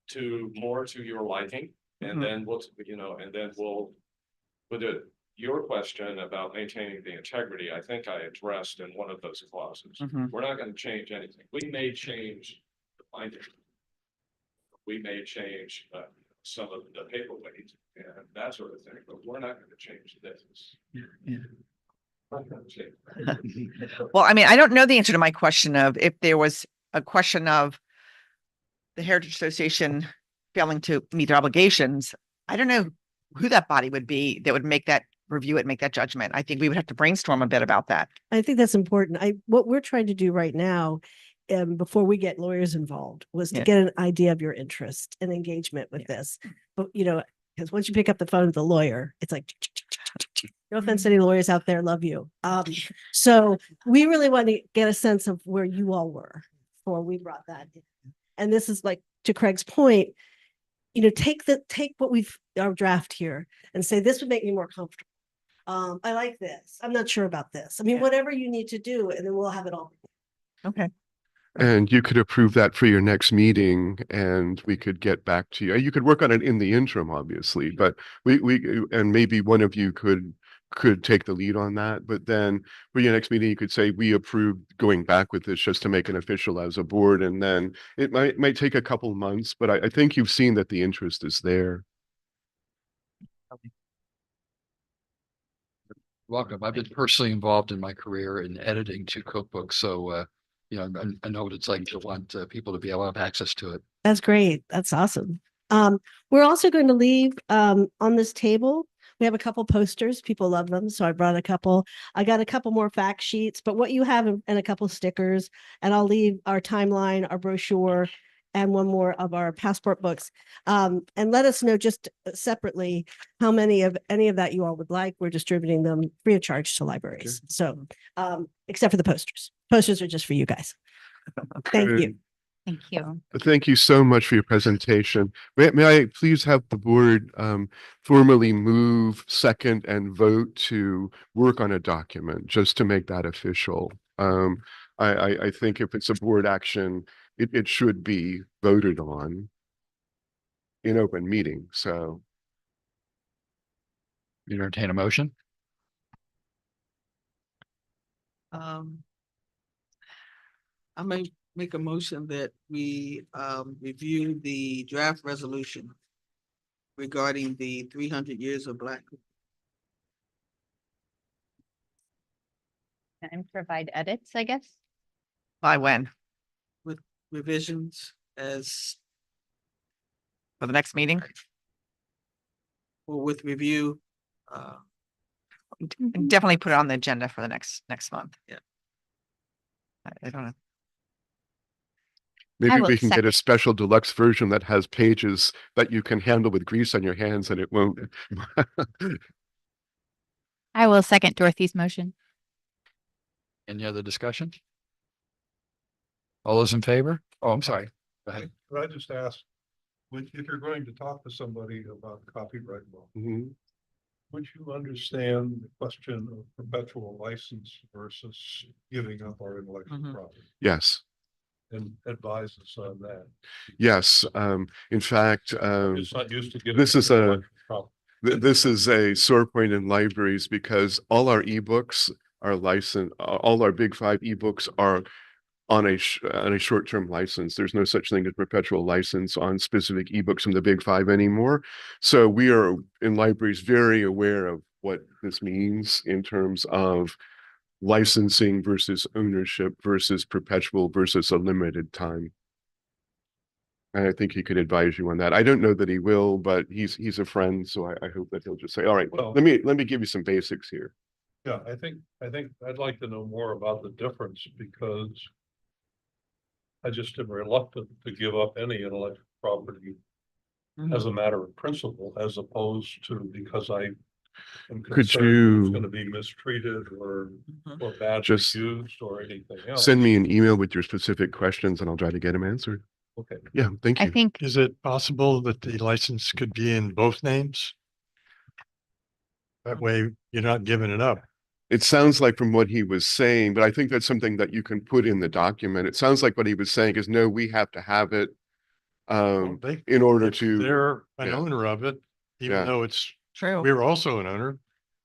to your liking, and then we'll with your question about maintaining the integrity, I think I addressed in one of those clauses. We're not going to change anything. We may change the finding. We may change some of the paperweight and that sort of thing, but we're not going to change this. Well, I mean, I don't know the answer to my question of if there was a question of the Heritage Association failing to meet their obligations. I don't know who that body would be that would make that review it, make that judgment. I think we would have to brainstorm a bit about that. I think that's important. What we're trying to do right now, before we get lawyers involved, was to get an idea of your interest and engagement with this. But you know, because once you pick up the phone with the lawyer, it's like, no offense to any lawyers out there, love you. So we really want to get a sense of where you all were before we brought that in. And this is like, to Craig's point, you know, take what our draft here and say, this would make me more comfortable. I like this. I'm not sure about this. I mean, whatever you need to do, and then we'll have it all. Okay. And you could approve that for your next meeting and we could get back to you. You could work on it in the interim, obviously, but and maybe one of you could could take the lead on that, but then for your next meeting, you could say, we approved going back with this just to make it official as a board, and then it might take a couple months, but I think you've seen that the interest is there. Welcome. I've been personally involved in my career in editing 2 cookbooks, so I know what it's like to want people to be able to have access to it. That's great. That's awesome. We're also going to leave on this table. We have a couple posters. People love them, so I brought a couple. I got a couple more fact sheets, but what you have and a couple stickers, and I'll leave our timeline, our brochure, and one more of our passport books. And let us know just separately how many of any of that you all would like. We're distributing them free of charge to libraries. So, except for the posters. Posters are just for you guys. Thank you. Thank you. Thank you so much for your presentation. May I please have the board formally move, second, and vote to work on a document, just to make that official. I think if it's a board action, it should be voted on in open meeting, so. You entertain a motion? I may make a motion that we review the draft resolution regarding the 300 years of Black. And provide edits, I guess. By when? With revisions as, For the next meeting? or with review. Definitely put it on the agenda for the next month. Yeah. I don't know. Maybe will we can get a second. special deluxe version that has pages that you can handle with grease on your hands and it won't. I will second Dorothy's motion. Any other discussion? All those in favor? Oh, I'm sorry. Go ahead. Could I just ask, if you're going to talk to somebody about copyright law, Mhm. would you understand the question of perpetual license versus giving up our intellectual Mhm. property? Yes, And advise us on that. yes. In fact, It's not used to getting. this is a problem. this is a sore point in libraries because all our ebooks are licensed. All our big 5 ebooks are on a short-term license. There's no such thing as perpetual license on specific ebooks from the big 5 anymore. So we are in libraries very aware of what this means in terms of licensing versus ownership versus perpetual versus a limited time. And I think he could advise you on that. I don't know that he will, but he's a friend, so I hope that he'll just say, all right, Well- let me give you some basics here. Yeah, I think I'd like to know more about the difference because I just am reluctant to give up any intellectual property as a matter of principle, as opposed to because I am Could concerned it's you- going to be mistreated or badly Just used or anything else. Send me an email with your specific questions and I'll try to get them answered. Okay. Yeah, thank I you. think Is it possible that the license could be in both names? That way you're not giving it up. It sounds like from what he was saying, but I think that's something that you can put in the document. It sounds like what he was saying is, no, we have to have it Well, they- in order if to, They're an yeah. owner of it, even Yeah. though it's, True. we're also an owner.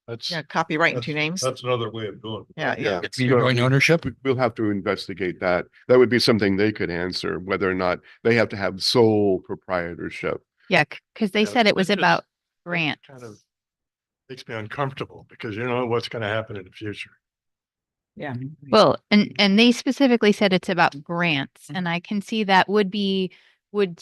That's, Yeah, copyright in 2 names. That's another way of doing it. Yeah, yeah. Your joint ownership? We'll have to investigate that. That would be something they could answer, whether or not they have to have sole proprietorship. yeah, because they Yeah, said it was that just- about that grants. kind of makes me uncomfortable because you don't know what's going to happen in the future. Yeah. Well, and they specifically said it's about grants, Mhm. and I can see that would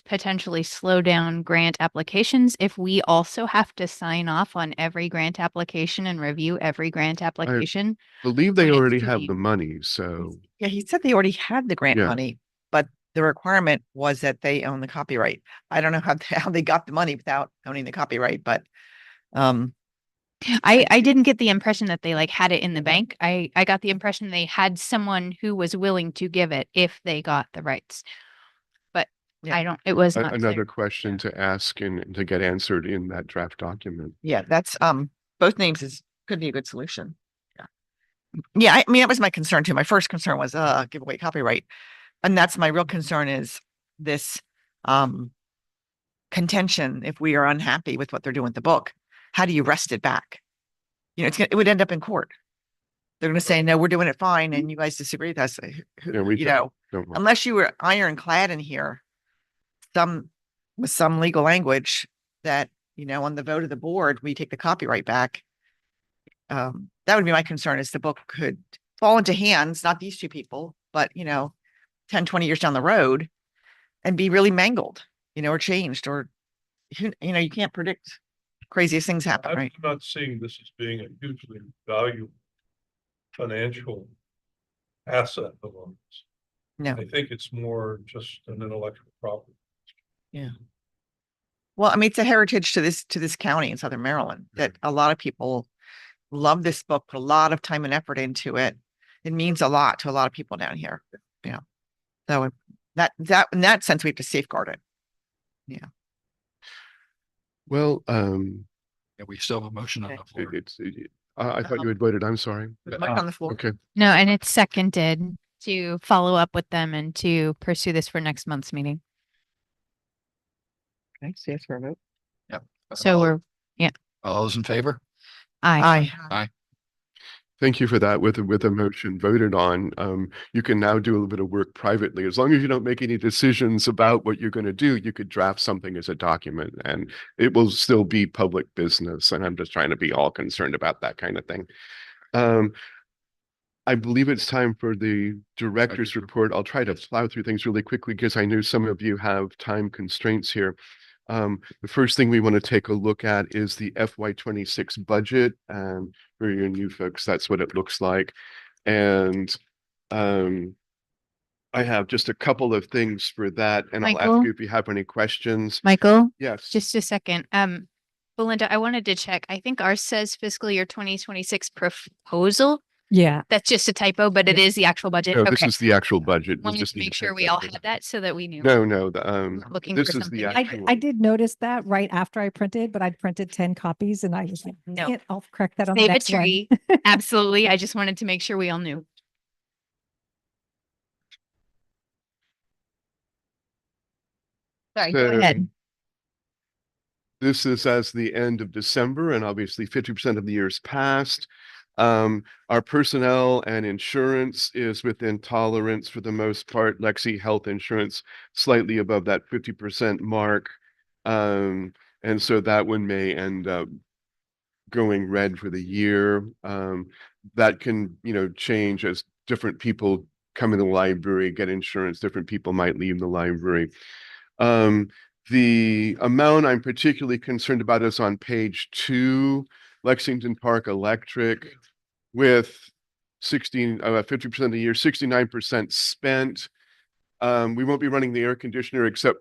potentially slow down grant applications if we also have to sign off on every grant application and review every grant application. Believe they When it's already have the doing- money, so Yeah, he said they already had the grant Yeah. money, but the requirement was that they own the copyright. I don't know how they got the money without owning the copyright, but I didn't get the impression that they like had it in the bank. I got the impression they had someone who was willing to give it if they got the rights. But Yeah. it was not another clear. question to ask and to get answered in that draft document. yeah, that's both names could be a good solution. Yeah. Yeah, I mean, that was my concern too. My first concern was give away copyright. And that's my real concern is this contention if we are unhappy with what they're doing with the book. How do you wrest it back? it would end up in court. They're gonna say, no, we're doing it fine, and you guys disagree with us. Yeah, we don't want- Unless you were ironclad in here, with some legal language that, on the vote of the board, we take the copyright back. That would be my concern, is the book could fall into hands, not these two people, but 10, 20 years down the road and be really mangled, or changed, or you can't predict craziest things happen, I'm right? not seeing this as being a hugely valuable financial asset of ours. No. I think it's more just an intellectual property. Yeah. Well, I mean, it's a heritage to this county in Southern Maryland that a lot of people love this book, put a lot of time and effort into it. It means a lot to a lot of people down here. Yeah. So that in that sense, we have to safeguard it. Yeah. Well, Yeah, we still have a motion on Okay. the floor. I thought you had voted. I'm sorry. There's a mic on the floor. Okay. No, and it's seconded to follow up with them and to pursue this for next month's meeting. Okay, so yes for a vote. Yep. So we're, All those in favor? aye. Aye. Thank you for that. With a motion voted on, you can now do a little bit of work privately. As long as you don't make any decisions about what you're going to do, you could draft something as a document and it will still be public business. And I'm just trying to be all concerned about that kind of thing. I believe it's time for the director's report. I'll try to plow through things really quickly because I know some of you have time constraints here. The first thing we want to take a look at is the FY26 budget. And for your new folks, that's what it looks like. And I have just a couple of things for that, and I'll ask Michael? you if you have any questions. Michael, Yes. just a second. Belinda, I wanted to check. I think ours says fiscal year 2026 proposal. Yeah. That's just a typo, but it is the actual budget. No, this Okay. is the actual budget. We Wanted just to need make to sure take we that all out. had that so that we knew. No, Looking this for is the something. actual. I did notice that right after I printed, but I'd printed 10 copies and I was like, No. "Dang it, I'll correct that on the Save a next one." tree. Absolutely. I just wanted to make sure we all knew. Sorry, So, go ahead. This is as the end of December, and obviously 50% of the year's passed. Our personnel and insurance is within tolerance for the most part. Lexi Health Insurance slightly above that 50% mark. And so that one may end up going red for the year. That can, change as different people come in the library, get insurance, different people might leave the library. The amount I'm particularly concerned about is on page 2, Lexington Park Electric, with 50% of the year, 69% spent. We won't be running the air conditioner, except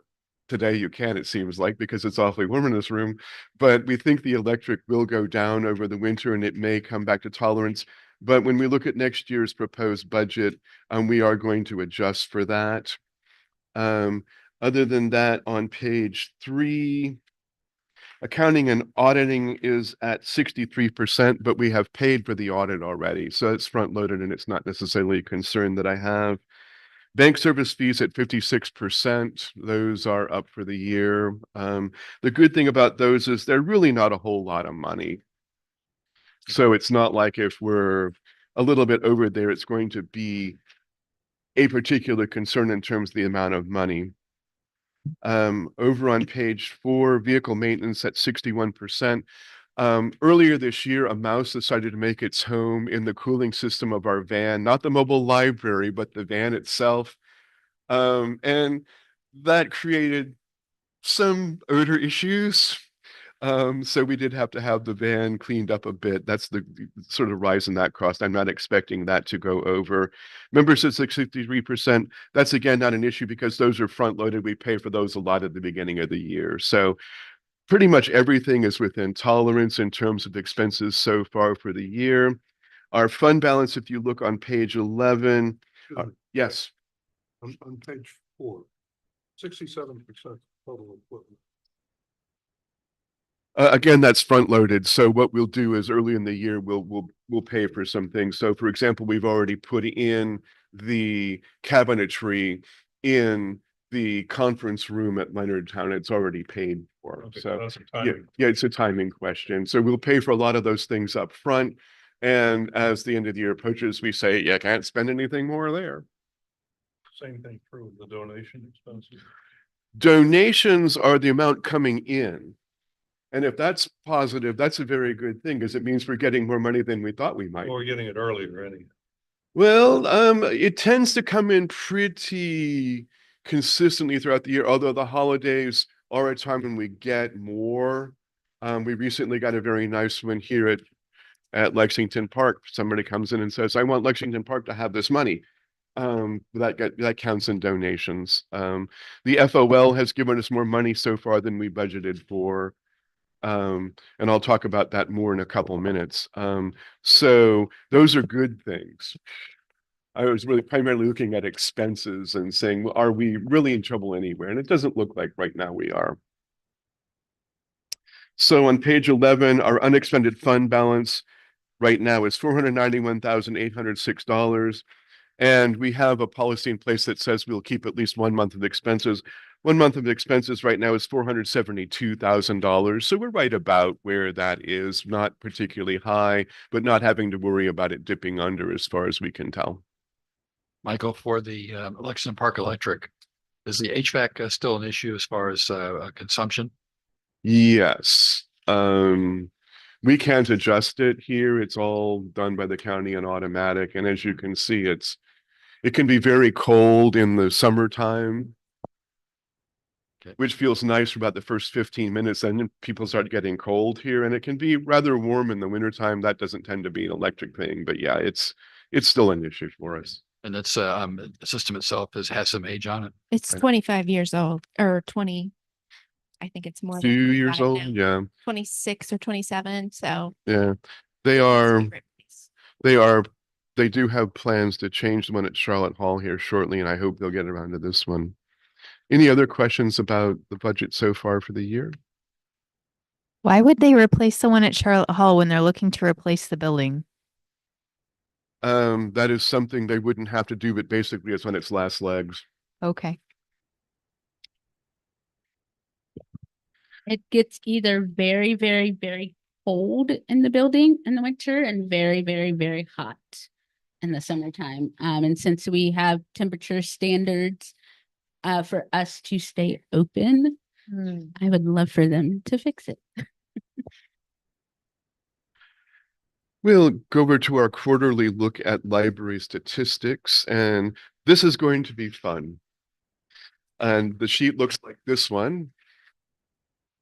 today you can, it seems like, because it's awfully warm in this room. But we think the electric will go down over the winter and it may come back to tolerance. But when we look at next year's proposed budget, we are going to adjust for that. Other than that, on page 3, accounting and auditing is at 63%, but we have paid for the audit already. So it's front loaded and it's not necessarily a concern that I have. Bank service fees at 56%. Those are up for the year. The good thing about those is they're really not a whole lot of money. So it's not like if we're a little bit over there, it's going to be a particular concern in terms of the amount of money. Over on page 4, vehicle maintenance at 61%. Earlier this year, a mouse decided to make its home in the cooling system of our van, not the mobile library, but the van itself. And that created some odor issues. So we did have to have the van cleaned up a bit. That's the sort of rise in that cost. I'm not expecting that to go over. Members at 63%, that's again not an issue because those are front loaded. We pay for those a lot at the beginning of the year. So pretty much everything is within tolerance in terms of expenses so far for the year. Our fund balance, if you look on page 11, yes. On page 4, 67% total equipment. Again, that's front loaded. So what we'll do is early in the year, we'll pay for some things. So for example, we've already put in the cabinetry in the conference room at Leonard Town, it's already paid for. Okay, So that's a yeah, timing. yeah, it's a timing question. So we'll pay for a lot of those things up front. And as the end of the year approaches, we say, you can't spend anything more there. Same thing true with the donation expenses. Donations are the amount coming in. And if that's positive, that's a very good thing because it means we're getting more money than we thought we might. Or we're getting it earlier anyhow. Well, it tends to come in pretty consistently throughout the year, although the holidays are a time when we get more. We recently got a very nice one here at Lexington Park. Somebody comes in and says, I want Lexington Park to have this money. That counts in donations. The FOL has given us more money so far than we budgeted for. And I'll talk about that more in a couple minutes. So those are good things. I was really primarily looking at expenses and saying, well, are we really in trouble anywhere? And it doesn't look like right now we are. So on page 11, our unexpended fund balance right now is $491,806. And we have a policy in place that says we'll keep at least 1 month of expenses. 1 month of expenses right now is $472,000. So we're right about where that is, not particularly high, but not having to worry about it dipping under as far as we can tell. Michael, for the Lexington Park Electric, is the HVAC still an issue as far as consumption? Yes. We can't adjust it here. It's all done by the county and automatic. And as you can see, it can be very cold in the summertime, Okay. which feels nice for about the first 15 minutes. And then people start getting cold here, and it can be rather warm in the wintertime. That doesn't tend to be an electric thing, but yeah, it's still an issue for us. And that's the system itself has some age on it. It's Right. 25 years old or 20. I think it's more 2 than years 25 old, now. yeah, 26 or 27. So yeah. They it needs to are. be replaced. They do have plans to change the one at Charlotte Hall here shortly, and I hope they'll get around to this one. Any other questions about the budget so far for the year? Why would they replace the one at Charlotte Hall when they're looking to replace the building? That is something they wouldn't have to do, but basically it's on its last legs. Okay. It gets either very, very, very cold in the building in the winter and very, very, very hot in the summertime. And since we have temperature standards for us to stay open, I would love for them to fix it. We'll go over to our quarterly look at library statistics, and this is going to be fun. And the sheet looks like this one.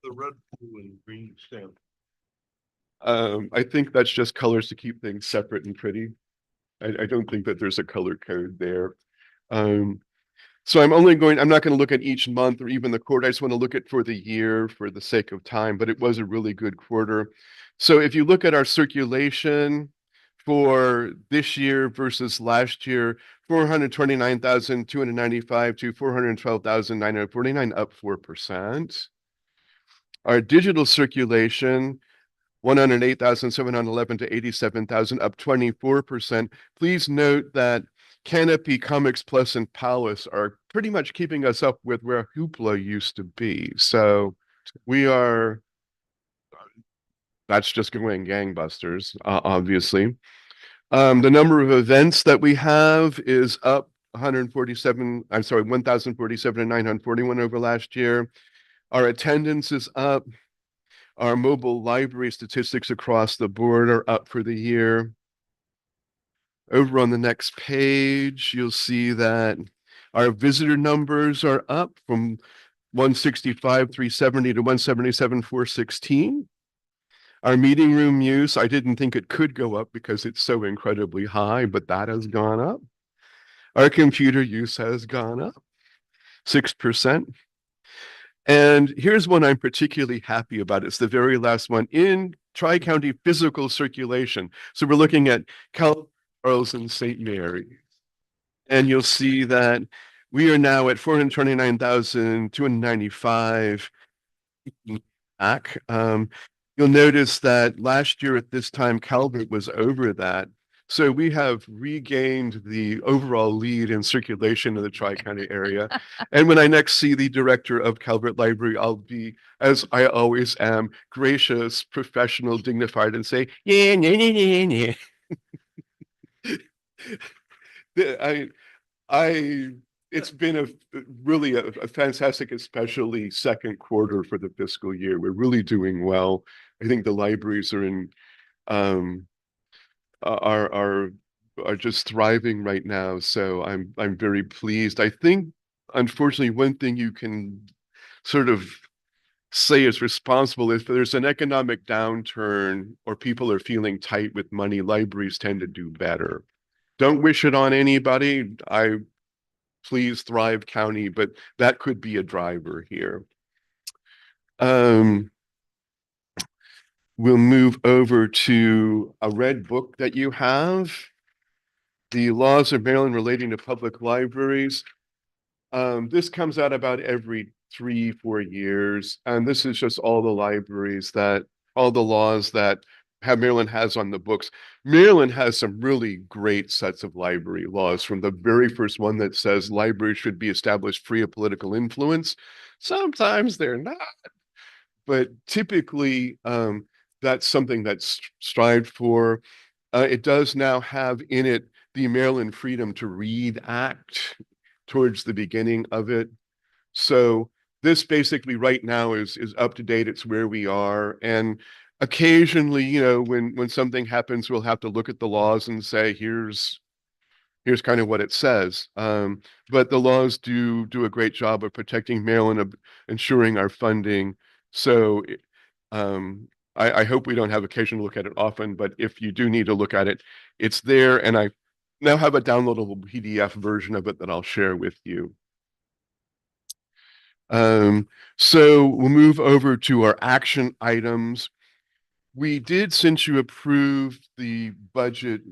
The red, blue, and green stamp. I think that's just colors to keep things separate and pretty. I don't think that there's a color code there. So I'm not going to look at each month or even the quarter. I just want to look at for the year for the sake of time, but it was a really good quarter. So if you look at our circulation for this year versus last year, 429,295 to 412,949, up 4%. Our digital circulation, 108,711 to 87,000, up 24%. Please note that Canopy, Comics Plus, and Palace are pretty much keeping us up with where Hoopla used to be. So that's just going gangbusters, obviously. The number of events that we have is up 1,047 to 941 over last year. Our attendance is up. Our mobile library statistics across the board are up for the year. Over on the next page, you'll see that our visitor numbers are up from 165,370 to 177,416. Our meeting room use, I didn't think it could go up because it's so incredibly high, but that has gone up. Our computer use has gone up 6%. And here's one I'm particularly happy about. It's the very last one in Tri-County physical circulation. So we're looking at Charles and St. Mary. And you'll see that we are now at 429,295 back. You'll notice that last year at this time, Calvert was over that. So we have regained the overall lead in circulation in the Tri-County area. And when I next see the director of Calvert Library, I'll be, as I always am, gracious, professional, dignified, and say, yeah, yeah, yeah, yeah, yeah. I, it's been really a fantastic, especially second quarter for the fiscal year. We're really doing well. I think the libraries are in, um, are are are just thriving right now. So I'm very pleased. I think, unfortunately, one thing you can sort of say is responsible is if there's an economic downturn or people are feeling tight with money, libraries tend to do better. Don't wish it on anybody. I please Thrive County, but that could be a driver here. Um, we'll move over to a red book that you have. The laws of Maryland relating to public libraries. This comes out about every 3-4 years, and this is just all the laws that Maryland has on the books. Maryland has some really great sets of library laws, from the very first one that says libraries should be established free of political influence. Sometimes they're not, but typically that's something that's strived for. It does now have in it the Maryland Freedom to Read Act towards the beginning of it. So this basically right now is up to date. It's where we are. And occasionally, when something happens, we'll have to look at the laws and say, here's kind of what it says. But the laws do a great job of protecting Maryland, of ensuring our funding. So I hope we don't have occasion to look at it often, but if you do need to look at it, it's there. And I now have a downloadable PDF version of it that I'll share with you. So we'll move over to our action items. We did, since you approved the budget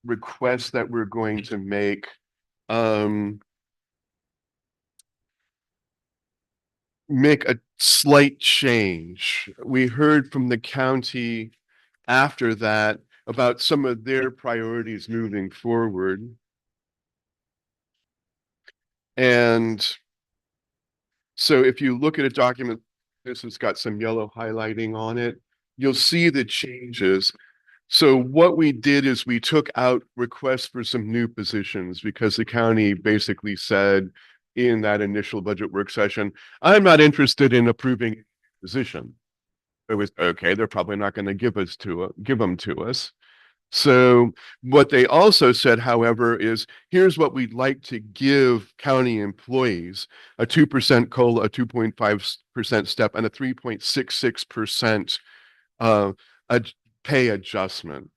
request that we're going to make, make a slight change. We heard from the county after that about some of their priorities moving forward. And so if you look at a document, this has got some yellow highlighting on it, you'll see the changes. So what we did is we took out requests for some new positions because the county basically said in that initial budget work session, I'm not interested in approving a position. It was okay, they're probably not going to give them to us. So what they also said, however, is here's what we'd like to give county employees: a 2% COLA, a 2.5% step, and a 3.66% a pay adjustment.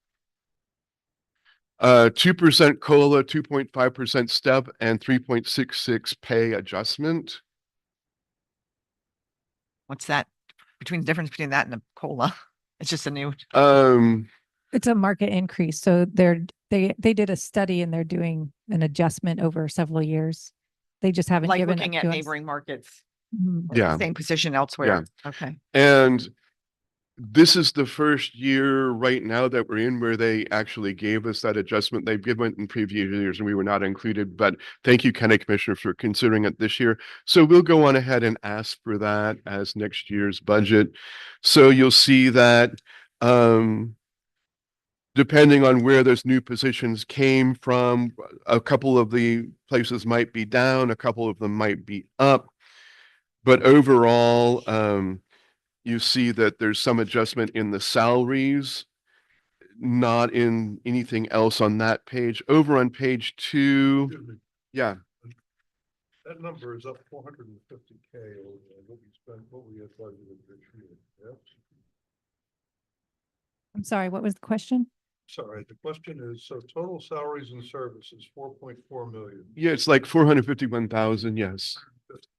2% COLA, 2.5% step, and 3.66 pay adjustment. What's that? Between the difference between that and a COLA? It's just a new. It's a market increase. So they did a study and they're doing an adjustment over several years. They just haven't Like given looking it at to us. neighboring markets. Mhm. Yeah. Same position elsewhere. Okay. And this is the first year right now that we're in where they actually gave us that adjustment. They've given it in previous years and we were not included, but thank you, County Commissioner, for considering it this year. So we'll go on ahead and ask for that as next year's budget. So you'll see that depending on where those new positions came from, a couple of the places might be down, a couple of them might be up. But overall, you see that there's some adjustment in the salaries, not in anything else on that page. Over on page 2, yeah. That number is up 450K over what we spent, what we had budgeted this year. Yes. I'm sorry, what was the question? Sorry, the question is, so total salaries and services, 4.4 million. Yeah, it's like 451,000, yes.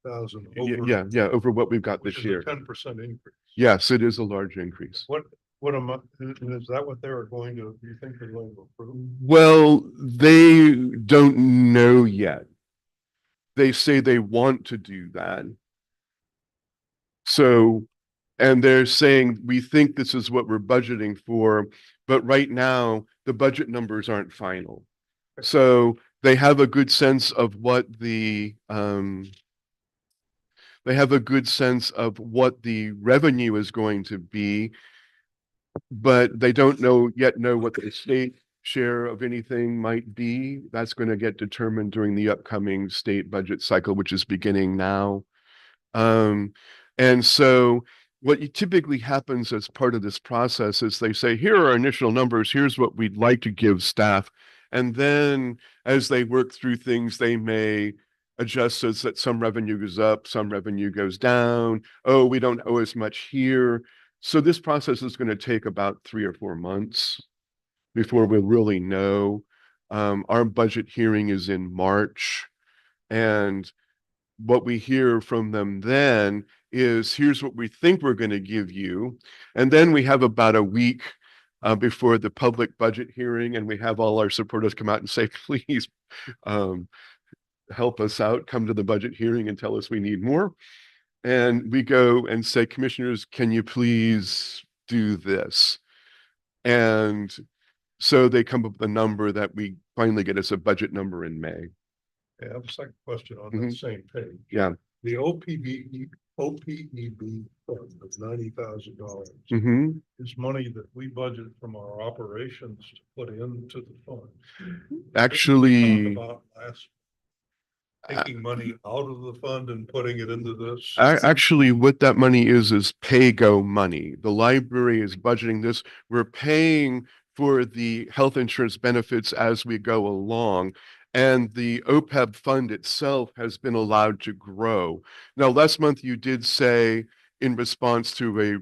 50,000 Yeah, over what we've got which this is year. a 10% increase. Yes, it is a large increase. What amount, is that what they are going to, do you think they're going to approve? Well, they don't know yet. They say they want to do that. So And they're saying, we think this is what we're budgeting for, but right now the budget numbers aren't final. So they have a good sense of what the revenue is going to be, but they don't know what the state share of anything might be. That's going to get determined during the upcoming state budget cycle, which is beginning now. And so what typically happens as part of this process is they say, here are our initial numbers, here's what we'd like to give staff. And then as they work through things, they may adjust so that some revenue goes up, some revenue goes down. Oh, we don't owe as much here. So this process is going to take about 3 or 4 months before we'll really know. Our budget hearing is in March, and what we hear from them then is, here's what we think we're going to give you. And then we have about a week before the public budget hearing, and we have all our supporters come out and say, please help us out, come to the budget hearing and tell us we need more. And we go and say, commissioners, can you please do this? And so they come up with a number that we finally get as a budget number in May. I have a second question on that same page. Yeah. The OPEB fund of $90,000 is money that we budget from our operations to put into the fund. Actually, Talk about taking money out of the fund and putting it into this. actually, what that money is pay-go money. The library is budgeting this. We're paying for the health insurance benefits as we go along. And the OPEB fund itself has been allowed to grow. Now, last month you did say, in response to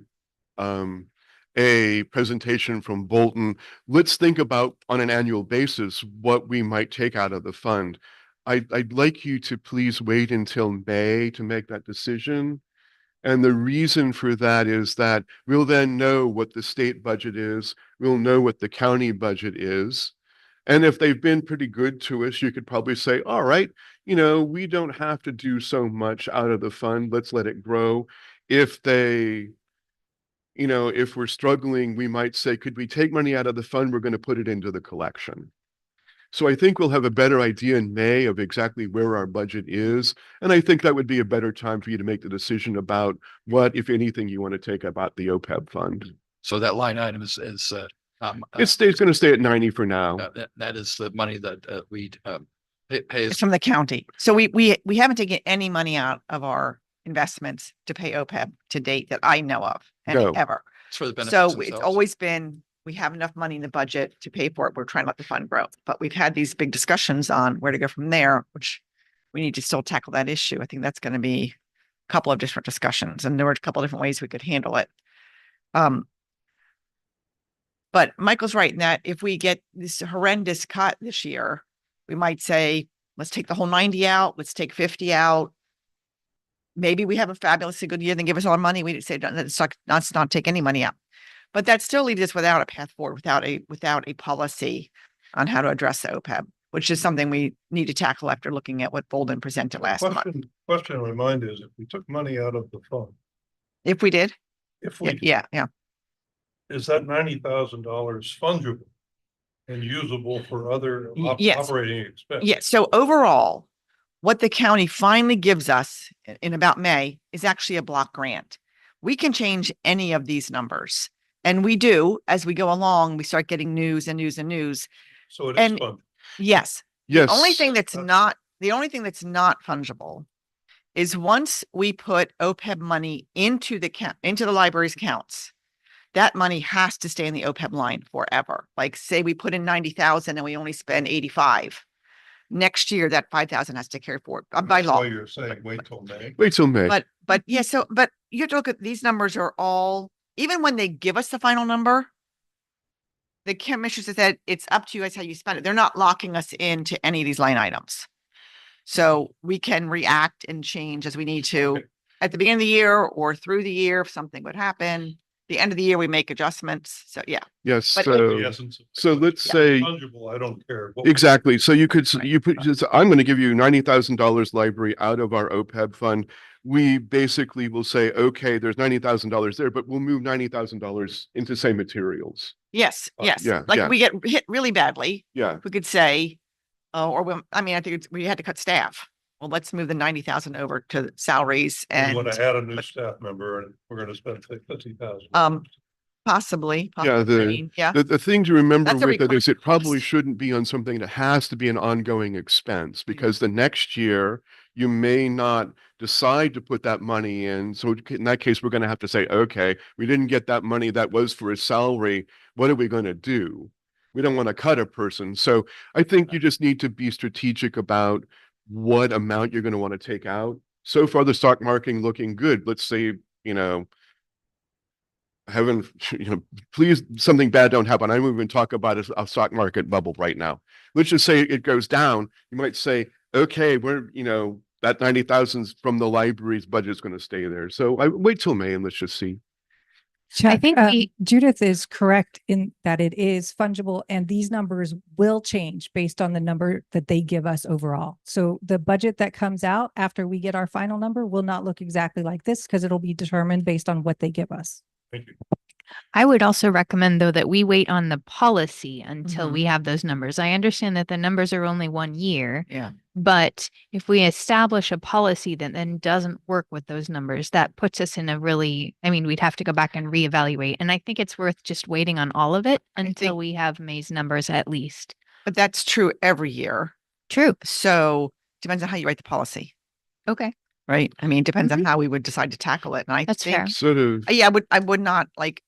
a presentation from Bolton, let's think about on an annual basis what we might take out of the fund. I'd like you to please wait until May to make that decision. And the reason for that is that we'll then know what the state budget is. We'll know what the county budget is. And if they've been pretty good to us, you could probably say, all right, we don't have to do so much out of the fund. Let's let it grow. If if we're struggling, we might say, could we take money out of the fund? We're going to put it into the collection. So I think we'll have a better idea in May of exactly where our budget is. And I think that would be a better time for you to make the decision about what, if anything, you want to take about the OPEB fund. So that line item is it's going to stay at 90 for now. That is the money that we pays. It's from the county. So we haven't taken any money out of our investments to pay OPEB to date that I know of, ever. It's for the benefits So themselves. it's always been, we have enough money in the budget to pay for it. We're trying to let the fund grow, but we've had these big discussions on where to go from there, which we need to still tackle that issue. I think that's going to be a couple of different discussions, and there were a couple of different ways we could handle it. But Michael's right in that if we get this horrendous cut this year, we might say, let's take the whole 90 out. Let's take 50 out. Maybe we have a fabulously good year, then give us all our money. We say, let's not take any money out. But that still leaves us without a path forward, without a policy on how to address the OPEB, which is something we need to tackle after looking at what Bolden presented last month. Question in my mind is, if we took money out of the fund. If we did? Yeah. Is that $90,000 fungible and usable for other operating expenses? Yes. So overall, what the county finally gives us in about May is actually a block grant. We can change any of these numbers. And we do, as we go along, we start getting news and news and news. So it is fungible. Yes. Yes. The only thing that's not fungible is once we put OPEB money into the library's accounts, that money has to stay in the OPEB line forever. Like, say we put in 90,000 and we only spend 85. Next year, that 5,000 has to carry forward by law. So you're saying wait till May. Wait till May. But yeah, but you have to look at these numbers are all, even when they give us the final number, the commissioners have said it's up to you guys how you spend it. They're not locking us into any of these line items. So we can react and change as we need to at the beginning of the year or through the year if something would happen. the end of the year, we make adjustments. So yeah. Yes, But so let's Yeah. say, Fungible, I don't care. exactly, so you could, Right. you put, just, I'm gonna give you $90,000 library out of our OPEB fund. We basically will say, okay, there's $90,000 there, but we'll move $90,000 into, say, materials. Yes, yes. yeah, Like yeah. if we get hit really badly, Yeah, we could say, I mean, I think we had to cut staff. Well, let's move the 90,000 over to salaries We're and gonna add a new staff member and we're gonna spend 50,000. possibly. yeah, I mean, yeah. the thing to remember That's a with it is it recurring probably cost. shouldn't be on something that has to be an ongoing expense, because the next year you may not decide to put that money in. So in that case, we're going to have to say, okay, we didn't get that money that was for a salary. What are we going to do? We don't want to cut a person. So I think you just need to be strategic about what amount you're going to want to take out. So far, the stock market looking good. Let's say, you know, heaven, you know, please, something bad don't happen. I won't even talk about a stock market bubble right now. Let's just say it goes down. You might say, okay, we're, you know, that 90,000 from the library's budget is going to stay there. So I wait till May and let's just see. Chuck, think Judith is correct in that it is fungible, and these numbers will change based on the number that they give us overall. So the budget that comes out after we get our final number will not look exactly like this, because it'll be determined based on what they give us. Thank you. I would also recommend, though, that we wait on the policy until Mhm. we have those numbers. I understand that the numbers are only 1 year, Yeah. but if we establish a policy that then doesn't work with those numbers, that puts us in a really, I mean, we'd have to go back and reevaluate. And I think it's worth just waiting on all of it until we have May's numbers at least. But that's true every year. True. So depends on how you write the policy, Okay. right? I mean, it depends on how we would decide to tackle it. And I That's think, fair. Sort of, yeah, I would not like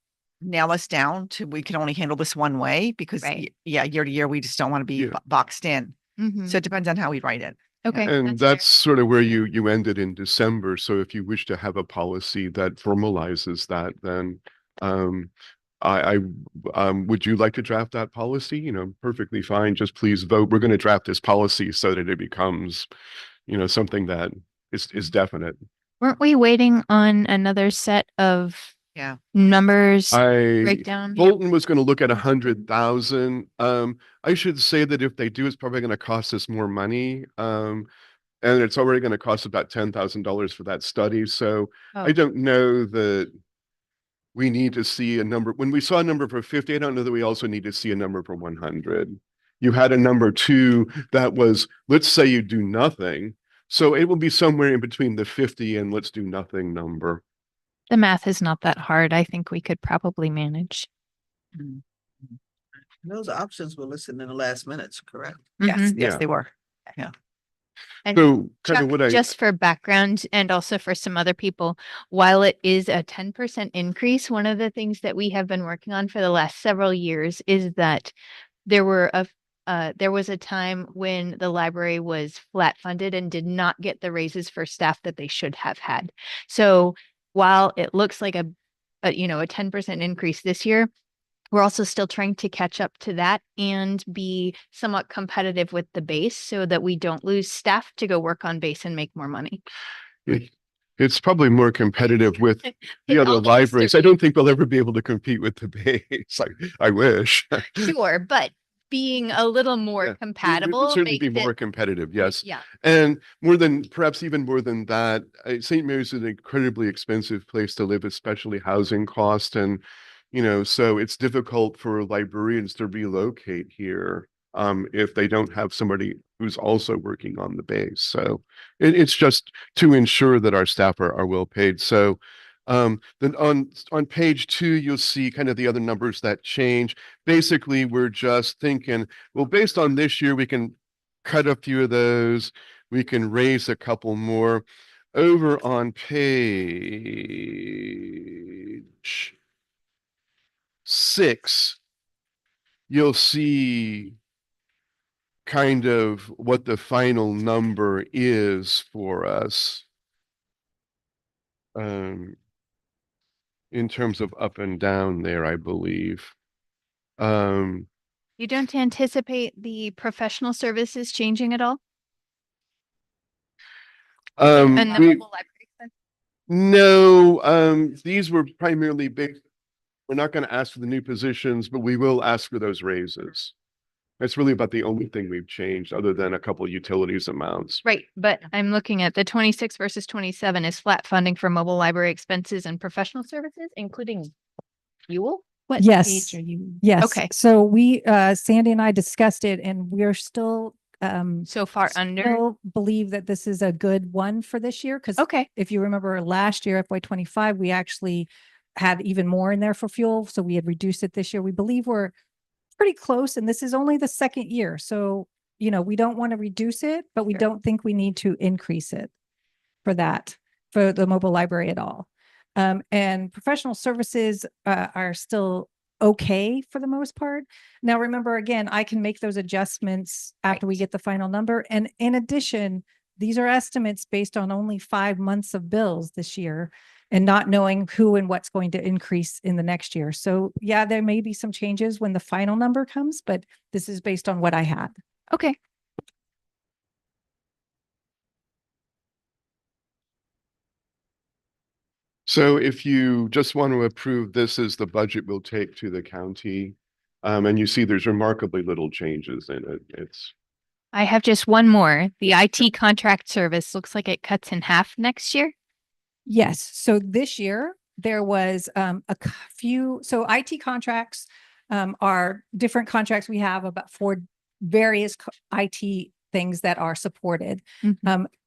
nail us down to, we can only handle this one way, because Right. yeah, year to year, we just don't want to be Yeah. boxed in. Mhm. So it depends on how we write it. Okay. and fair. that's sort of where you ended in December. So if you wish to have a policy that formalizes that, then I would you like to draft that policy? You know, perfectly fine. Just please vote. We're going to draft this policy so that it becomes, you know, something that is definite. Weren't we waiting on another set of Yeah. numbers I breakdown? Bolton was going to look at 100,000. I should say that if they do, it's probably going to cost us more money. And it's already going to cost about $10,000 for that study. So I Oh. don't know that we need to see a number. When we saw a number for 50, I don't know that we also need to see a number for 100. You had a number 2 that was, let's say you do nothing. So it will be somewhere in between the 50 and let's do nothing number. The math is not that hard. I think we could probably manage. Those options were listed in the last minutes, correct? Yes, Mhm. yes, Yeah. they were. Yeah. And So kind Chuck, of what I, just for background and also for some other people, while it is a 10% increase, one of the things that we have been working on for the last several years is that there was a time when the library was flat funded and did not get the raises for staff that they should have had. So while it looks like a 10% increase this year, we're also still trying to catch up to that and be somewhat competitive with the base so that we don't lose staff to go work on base and make more money. it's probably more competitive with the other all the libraries. I history. don't think they'll ever be able to compete with the base. I wish. Sure, but being a little more Yeah, we would compatible certainly be makes more it, competitive, yes. yeah. And more than, perhaps even more than that, St. Mary's is an incredibly expensive place to live, especially housing cost. And, you know, so it's difficult for librarians to relocate here if they don't have somebody who's also working on the base. So it's just to ensure that our staff are well paid. So then on page 2, you'll see kind of the other numbers that change. Basically, we're just thinking, well, based on this year, we can cut a few of those. We can raise a couple more. Over on page 6, you'll see kind of what the final number is for us. In terms of up and down there, I believe. You don't anticipate the professional services changing at all? And the we, mobile library expense? no, these were primarily big We're not going to ask for the new positions, but we will ask for those raises. That's really about the only thing we've changed other than a couple of utilities amounts. Right, but I'm looking at the 26 versus 27 is flat funding for mobile library expenses and professional services, including fuel? What Yes. page are you? Yes. Okay. So we, Sandy and I discussed it and we're still, So far under. still believe that this is a good one for this year. Cause Okay. if you remember last year, FY25, we actually had even more in there for fuel. So we had reduced it this year. We believe we're pretty close and this is only the second year. So, you know, we don't want to reduce it, but we Sure. don't think we need to increase it for that, for the mobile library at all. And professional services are still okay for the most part. Now, remember, again, I can make those adjustments after we get the final number. And in addition, these are estimates based on only 5 months of bills this year and not knowing who and what's going to increase in the next year. So yeah, there may be some changes when the final number comes, but this is based on what I had. Okay. So if you just want to approve this as the budget we'll take to the county, and you see there's remarkably little changes in it. It's I have just one more. The IT contract service looks like it cuts in half next year. Yes. So this year there was few. So IT contracts are different contracts we have about for various IT things that are supported.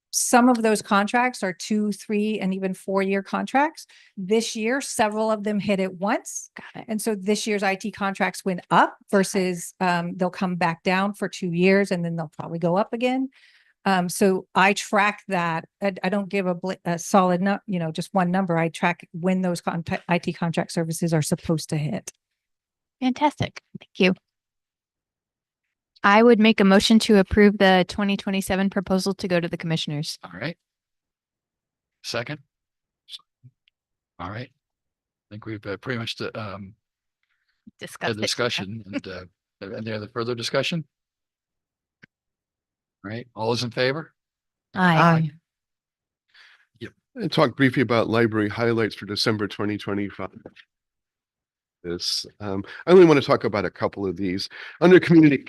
Some of those contracts are 2, 3, and even 4-year contracts. This year, several of them hit it once. Got it. And so this year's IT contracts went up versus they'll come back down for 2 years and then they'll probably go up again. So I track that. I don't give a solid, just one number. I track when those IT contract services are supposed to hit. Fantastic. Thank you. I would make a motion to approve the 2027 proposal to go to the commissioners. All right. Second. All right. I think we've pretty much Discuss had it. discussion and any other further discussion? All right. All those in favor? Aye. and talk briefly about library highlights for December 2025. I only want to talk about a couple of these. Under community,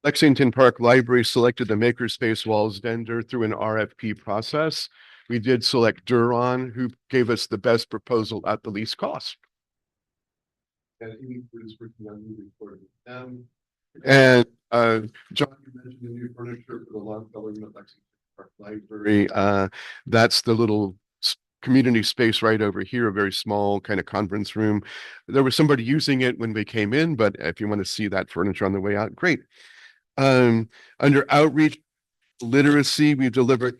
Lexington Park Library selected the makerspace walls vendor through an RFP process. We did select Duron, who gave us the best proposal at the least cost. And he was working on moving forward with them. And John, you mentioned the new furniture for the Longfellow at Lexington Park Library. That's the little community space right over here, a very small kind of conference room. There was somebody using it when we came in, but if you want to see that furniture on the way out, great. Under outreach literacy, we've delivered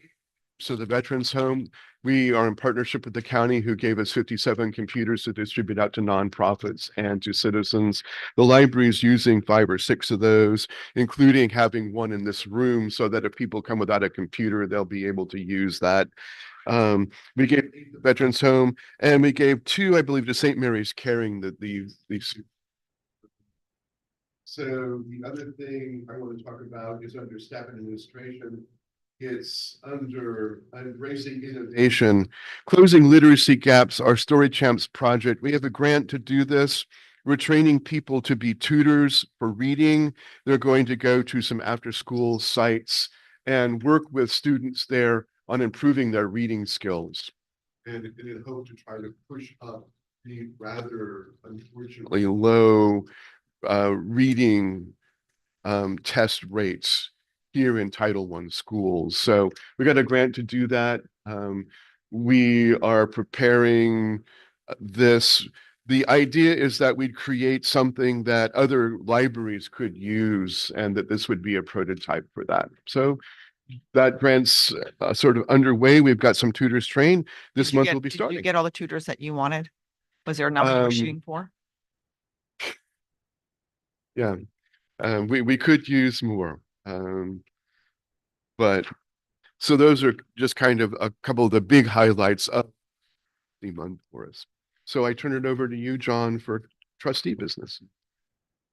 so the veterans home. We are in partnership with the county, who gave us 57 computers to distribute out to nonprofits and to citizens. The library is using 5 or 6 of those, including having one in this room, so that if people come without a computer, they'll be able to use that. We gave the veterans home, and we gave 2, I believe, to St. Mary's carrying these. So the other thing I want to talk about is under staff administration. It's under embracing innovation, closing literacy gaps, our Story Champs project. We have a grant to do this. We're training people to be tutors for reading. They're going to go to some after-school sites and work with students there on improving their reading skills. And in hope to try to push up the rather unfortunately low reading test rates here in Title I schools. So we got a grant to do that. We are preparing this. The idea is that we'd create something that other libraries could use, and that this would be a prototype for that. So that grant's sort of underway. We've got some tutors trained. This month we'll be starting. Did you get all the tutors that you wanted? Was there a number you were shooting for? Yeah, we could use more. But so those are just kind of a couple of the big highlights of the month for us. So I turn it over to you, John, for trustee business.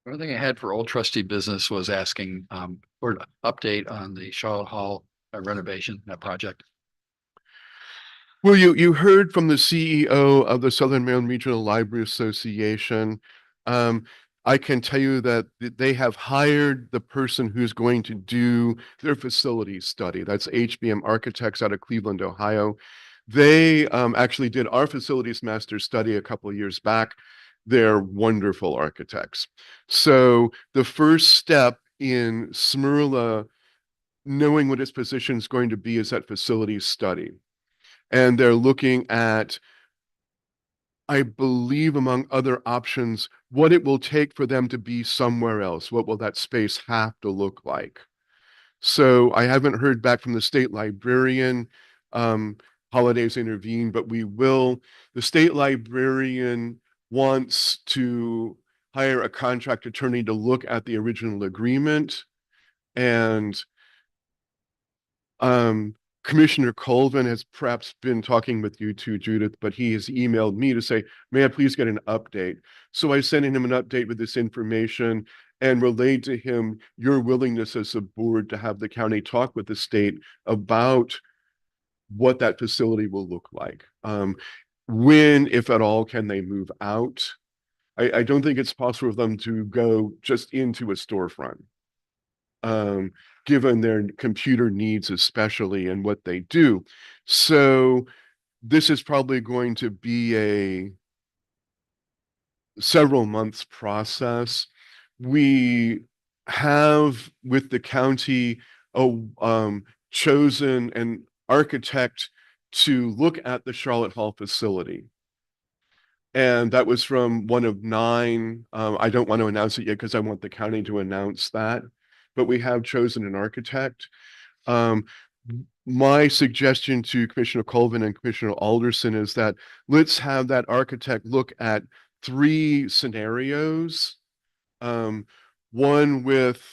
One thing I had for old trustee business was asking for an update on the Charlotte Hall renovation, that project. Well, you heard from the CEO of the Southern Maryland Regional Library Association. Um, I can tell you that they have hired the person who's going to do their facility study. That's HBM Architects out of Cleveland, Ohio. They actually did our facilities master study a couple of years back. They're wonderful architects. So the first step in Smyrla knowing what its position is going to be is that facilities study. And they're looking at, I believe, among other options, what it will take for them to be somewhere else. What will that space have to look like? So I haven't heard back from the state librarian. Holidays intervene, but we will. The state librarian wants to hire a contract attorney to look at the original agreement. And Commissioner Colvin has perhaps been talking with you too, Judith, but he has emailed me to say, may I please get an update? So I sent him an update with this information and relayed to him your willingness as a board to have the county talk with the state about what that facility will look like. When, if at all, can they move out? I don't think it's possible for them to go just into a storefront. Given their computer needs, especially, and what they do. So this is probably going to be a several months process. We have with the county chosen an architect to look at the Charlotte Hall facility. And that was from one of 9. I don't want to announce it yet because I want the county to announce that. But we have chosen an architect. My suggestion to Commissioner Colvin and Commissioner Alderson is that let's have that architect look at 3 scenarios. One with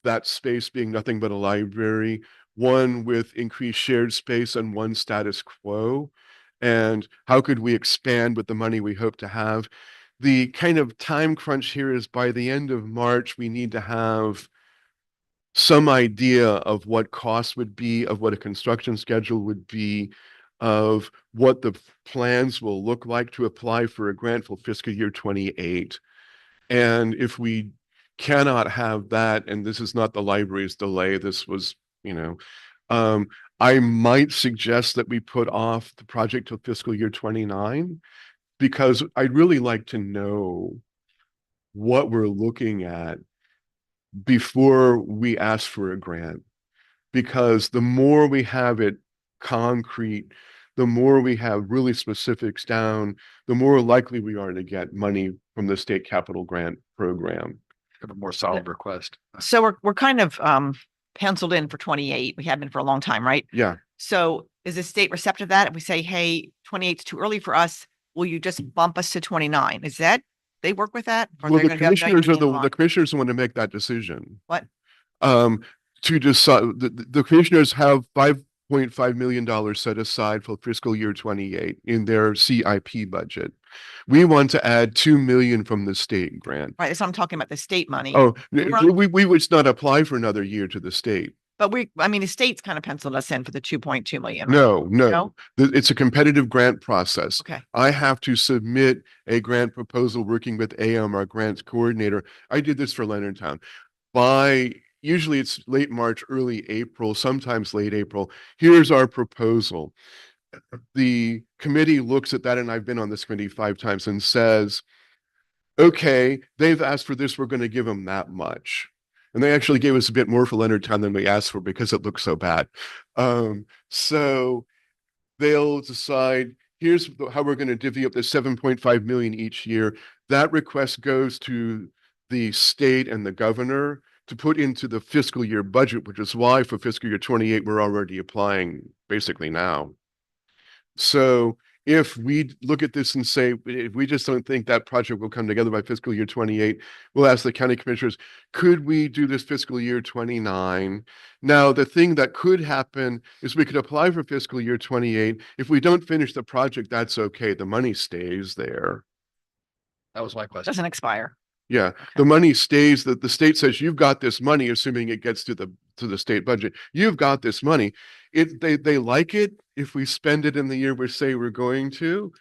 that space being nothing but a library, one with increased shared space, and one status quo. And how could we expand with the money we hope to have? The kind of time crunch here is by the end of March, we need to have some idea of what costs would be, of what a construction schedule would be, of what the plans will look like to apply for a grant for fiscal year 28. And if we cannot have that, and this is not the library's delay, this was, I might suggest that we put off the project till fiscal year 29, because I'd really like to know what we're looking at before we ask for a grant. Because the more we have it concrete, the more we have really specifics down, the more likely we are to get money from the state capital grant program. Have a more solid request. So we're kind of penciled in for 28. We have been for a long time, right? Yeah. So is the state receptive to that? If we say, hey, 28 is too early for us, will you just bump us to 29? Is that, they work with that? Or Well, they're the gonna go, "No, you commissioners are can't the go on." commissioners want to make that decision. What? To decide, the commissioners have $5.5 million set aside for fiscal year 28 in their CIP budget. We want to add 2 million from the state grant. Right, that's what I'm talking about, the state money. Oh, We're- we would not apply for another year to the state. But the state's kind of penciled us in for the 2.2 million. Right? No. No? It's a competitive grant process. Okay. I have to submit a grant proposal working with AM, our grants coordinator. I did this for Leonardtown. Usually it's late March, early April, sometimes late April. Here's our proposal. The committee looks at that, and I've been on this committee 5 times, and says, okay, they've asked for this, we're going to give them that much. And they actually gave us a bit more for Leonardtown than we asked for because it looked so bad. So they'll decide, here's how we're going to divvy up the 7.5 million each year. That request goes to the state and the governor to put into the fiscal year budget, which is why for fiscal year 28, we're already applying basically now. So if we look at this and say, if we just don't think that project will come together by fiscal year 28, we'll ask the county commissioners, could we do this fiscal year 29? Now, the thing that could happen is we could apply for fiscal year 28. If we don't finish the project, that's okay. The money stays there. That was my question. Doesn't expire. Yeah, the money stays, that the state says you've got this money, assuming it gets to the state budget. You've got this money. They like it if we spend it in the year we say we're going to.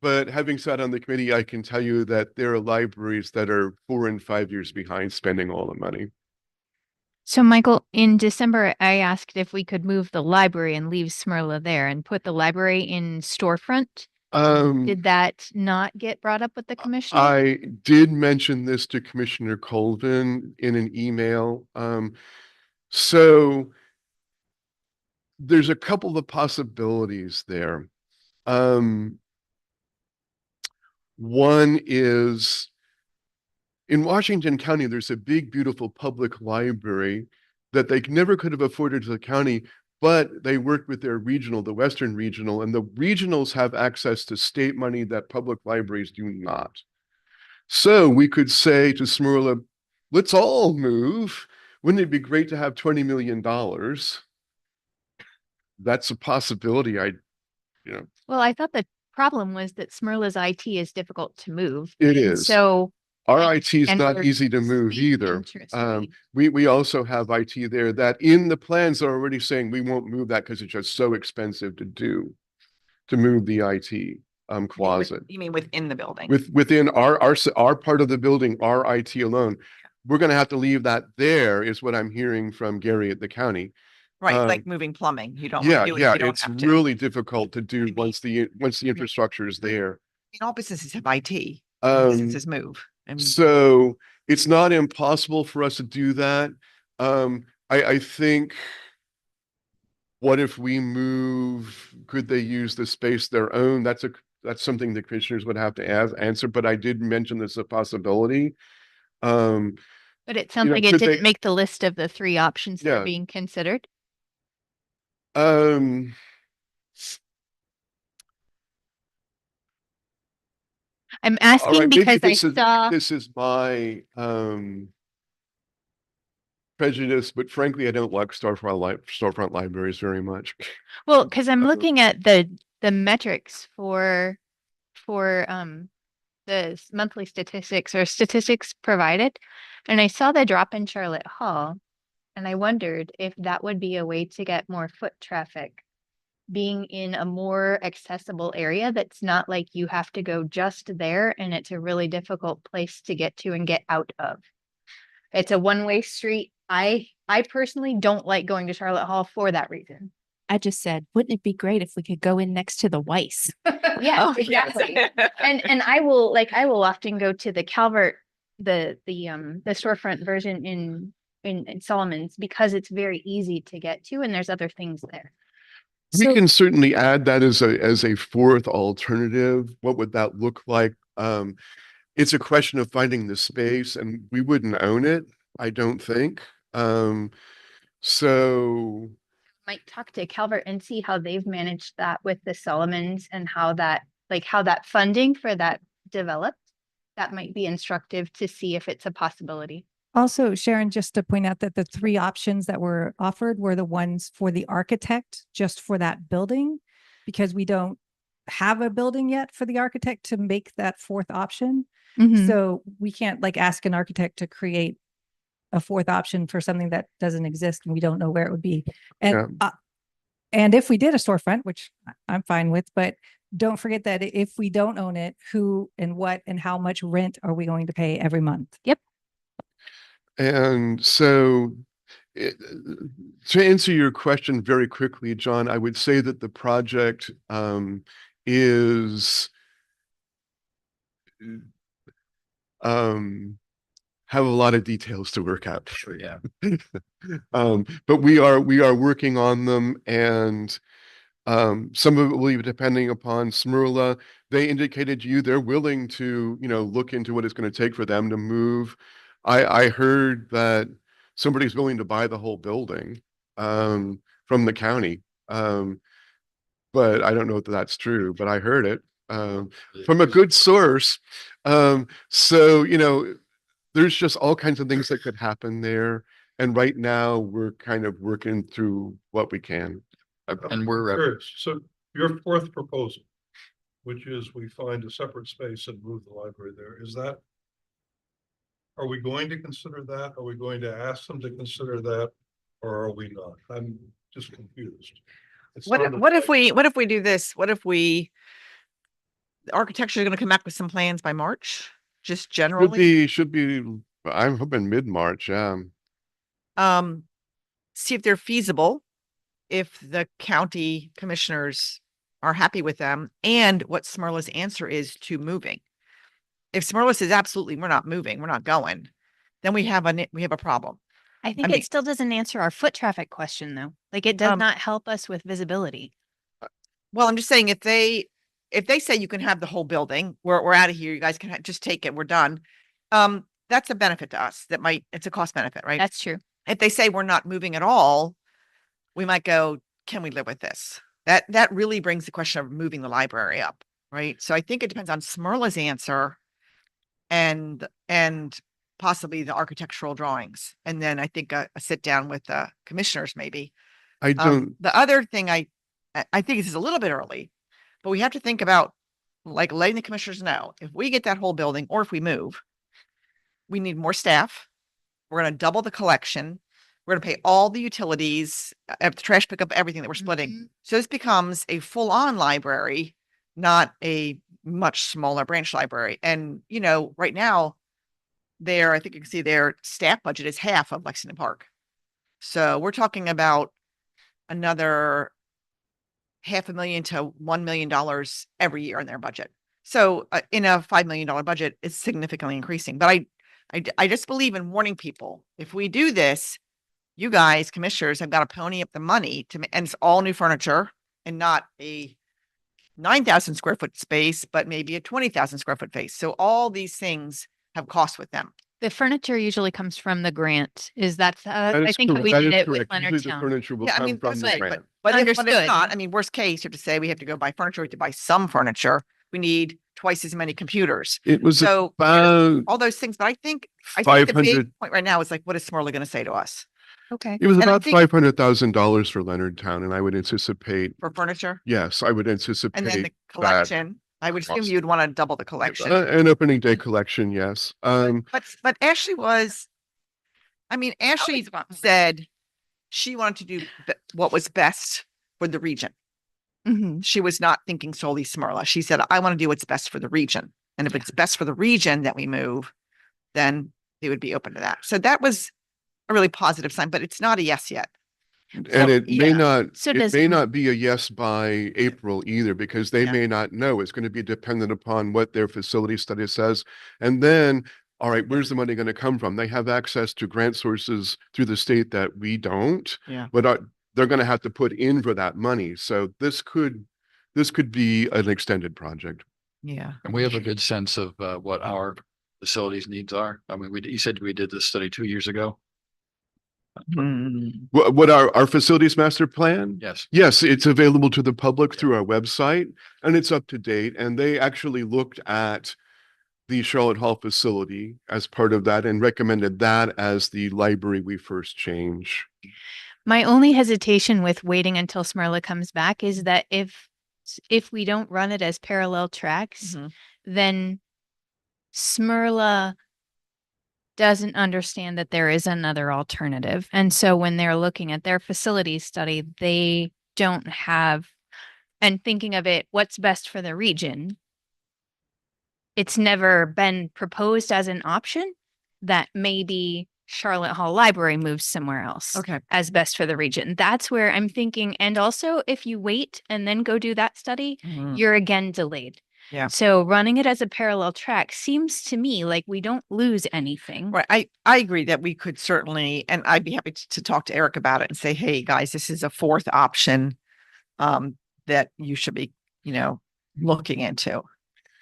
But having sat on the committee, I can tell you that there are libraries that are 4 and 5 years behind spending all the money. So Michael, in December, I asked if we could move the library and leave Smyrla there and put the library in storefront. Did that not get brought up with the commissioner? I did mention this to Commissioner Colvin in an email. So there's a couple of possibilities there. One is in Washington County, there's a big, beautiful public library that they never could have afforded to the county, but they worked with their regional, the Western Regional, and the regionals have access to state money that public libraries do not. So we could say to Smyrla, let's all move. Wouldn't it be great to have $20 million? That's a possibility. Well, I thought the problem was that Smyrla's IT is difficult to move. It And is. so Our IT is and not for easy to move speed either. interest We also have IT there that in the plans are already saying we won't move that because it's just so expensive to move the IT closet. You mean within the building? Within our part of the building, our IT alone, we're going to have to leave that there, is what I'm hearing from Gary at the county. Right, like moving plumbing. You don't want Yeah, to do it. yeah, You don't it's have to. really difficult to do once the infrastructure is there. All businesses have IT. Um, Businesses move. So it's not impossible for us to do that. I think, what if we move, could they use the space their own? That's something the commissioners would have to answer, but I did mention this a possibility. But it sounds like it didn't make the list of the 3 options that are being considered. I'm asking because I saw this is my prejudice, but frankly, I don't like storefront libraries very much. Well, because I'm looking at the metrics for the monthly statistics or statistics provided, and I saw the drop in Charlotte Hall, and I wondered if that would be a way to get more foot traffic, being in a more accessible area that's not like you have to go just there and it's a really difficult place to get to and get out of. It's a one-way street. I personally don't like going to Charlotte Hall for that reason. I just said, wouldn't it be great if we could go in next to the Weiss? Yeah, exactly. And I will often go to the Calvert, the storefront version in Solomon's, because it's very easy to get to and there's other things there. We can certainly add that as a 4th alternative. What would that look like? It's a question of finding the space, and we wouldn't own it, I don't think. So might talk to Calvert and see how they've managed that with the Solomons and how that funding for that developed. That might be instructive to see if it's a possibility. Also, Sharon, just to point out that the 3 options that were offered were the ones for the architect, just for that building, because we don't have a building yet for the architect to make that 4th option. So we can't ask an architect to create a 4th option for something that doesn't exist and we don't know where it would be. And and if we did a storefront, which I'm fine with, but don't forget that if we don't own it, who and what and how much rent are we going to pay every month? Yep. And so to answer your question very quickly, John, I would say that the project is have a lot of details to work out. Sure, yeah. But we are working on them, and some of it will be depending upon Smyrla. They indicated to you they're willing to, look into what it's going to take for them to move. I heard that somebody's willing to buy the whole building from the county. But I don't know if that's true, but I heard it from a good source. So, there's just all kinds of things that could happen there. And right now we're kind of working through what we can. And we're Curious. So your 4th proposal, which is we find a separate space and move the library there, is that Are we going to consider that? Are we going to ask them to consider that? Or are we not? I'm just confused. It's What not if, a- what if we do this? What if we, the architecture is going to come back with some plans by March, just generally? Should be, I'm hoping mid-March, yeah. See if they're feasible, if the county commissioners are happy with them, and what Smyrla's answer is to moving. If Smyrla says absolutely, we're not moving, we're not going, then we have a problem. I think mean- it still doesn't answer our foot traffic question though. Like it does not help us with visibility. Well, I'm just saying if they say you can have the whole building, we're out of here, you guys can just take it, we're done. That's a benefit to us. It's a cost benefit, right? That's true. If they say we're not moving at all, we might go, can we live with this? That really brings the question of moving the library up, right? So I think it depends on Smyrla's answer and possibly the architectural drawings. And then I think a sit down with the commissioners maybe. I don't, The other thing I think this is a little bit early, but we have to think about like letting the commissioners know if we get that whole building or if we move, we need more staff. We're going to double the collection. We're going to pay all the utilities, the trash pickup, everything that we're splitting. So this becomes a full-on library, not a much smaller branch library. And, right now, I think you can see their staff budget is half of Lexington Park. So we're talking about another $500,000 to $1 million every year in their budget. So in a $5 million budget, it's significantly increasing. But I just believe in warning people. If we do this, you guys, commissioners, have got to pony up the money and it's all new furniture and not a 9,000 square foot space, but maybe a 20,000 square foot space. So all these things have costs with them. The furniture usually comes from the grant. that I is think correct. we That did is it with correct. Usually the Leonardtown. furniture will Yeah, I come mean, from that's the right, grant. but if it's Understood. not, I mean, worst case, you have to say we have to go buy furniture, we have to buy some furniture. We need twice as many computers. It was So about all those things, but I think the 500, big point right now is like, what is Smyrla going to say to us Okay. it was And I about think- $500,000 for Leonardtown, and I would anticipate, for furniture? yes, I would And then anticipate the that. collection, I would assume cost. you'd want to double the collection. An opening day collection, yes. But Ashley Ashley said she wanted to do what was best for the region. She was not thinking solely Smyrla. She said, I want to do what's best for the region. And if it's best for the region that we move, then they would be open to that. So that was a really positive sign, but it's not a yes yet. And So, it may yeah. not, So it does- may not be a yes by April either, because they Yeah. may not know. It's going to be dependent upon what their facility study says. And then, all right, where's the money going to come from? They have access to grant sources through the state that we don't. Yeah. But they're going to have to put in for that money. So this could be an extended project. Yeah. And we have a good sense of what our facilities needs are. I mean, you said we did this study 2 years ago. What our facilities master plan? Yes. Yes, it's available to the public through our website and it's up to date. And they actually looked at the Charlotte Hall facility as part of that and recommended that as the library we first change. My only hesitation with waiting until Smyrla comes back is that if we don't run it as parallel tracks, then Smyrla doesn't understand that there is another alternative. And so when they're looking at their facility study, they don't have, and thinking of it, what's best for the region, it's never been proposed as an option that maybe Charlotte Hall Library moves somewhere else as best for the region. That's where I'm thinking. And also, if you wait and then go do that study, you're again delayed. Yeah. So running it as a parallel track seems to me like we don't lose anything. Right. I agree that we could certainly, and I'd be happy to talk to Eric about it and say, hey, guys, this is a fourth option that you should be, looking into.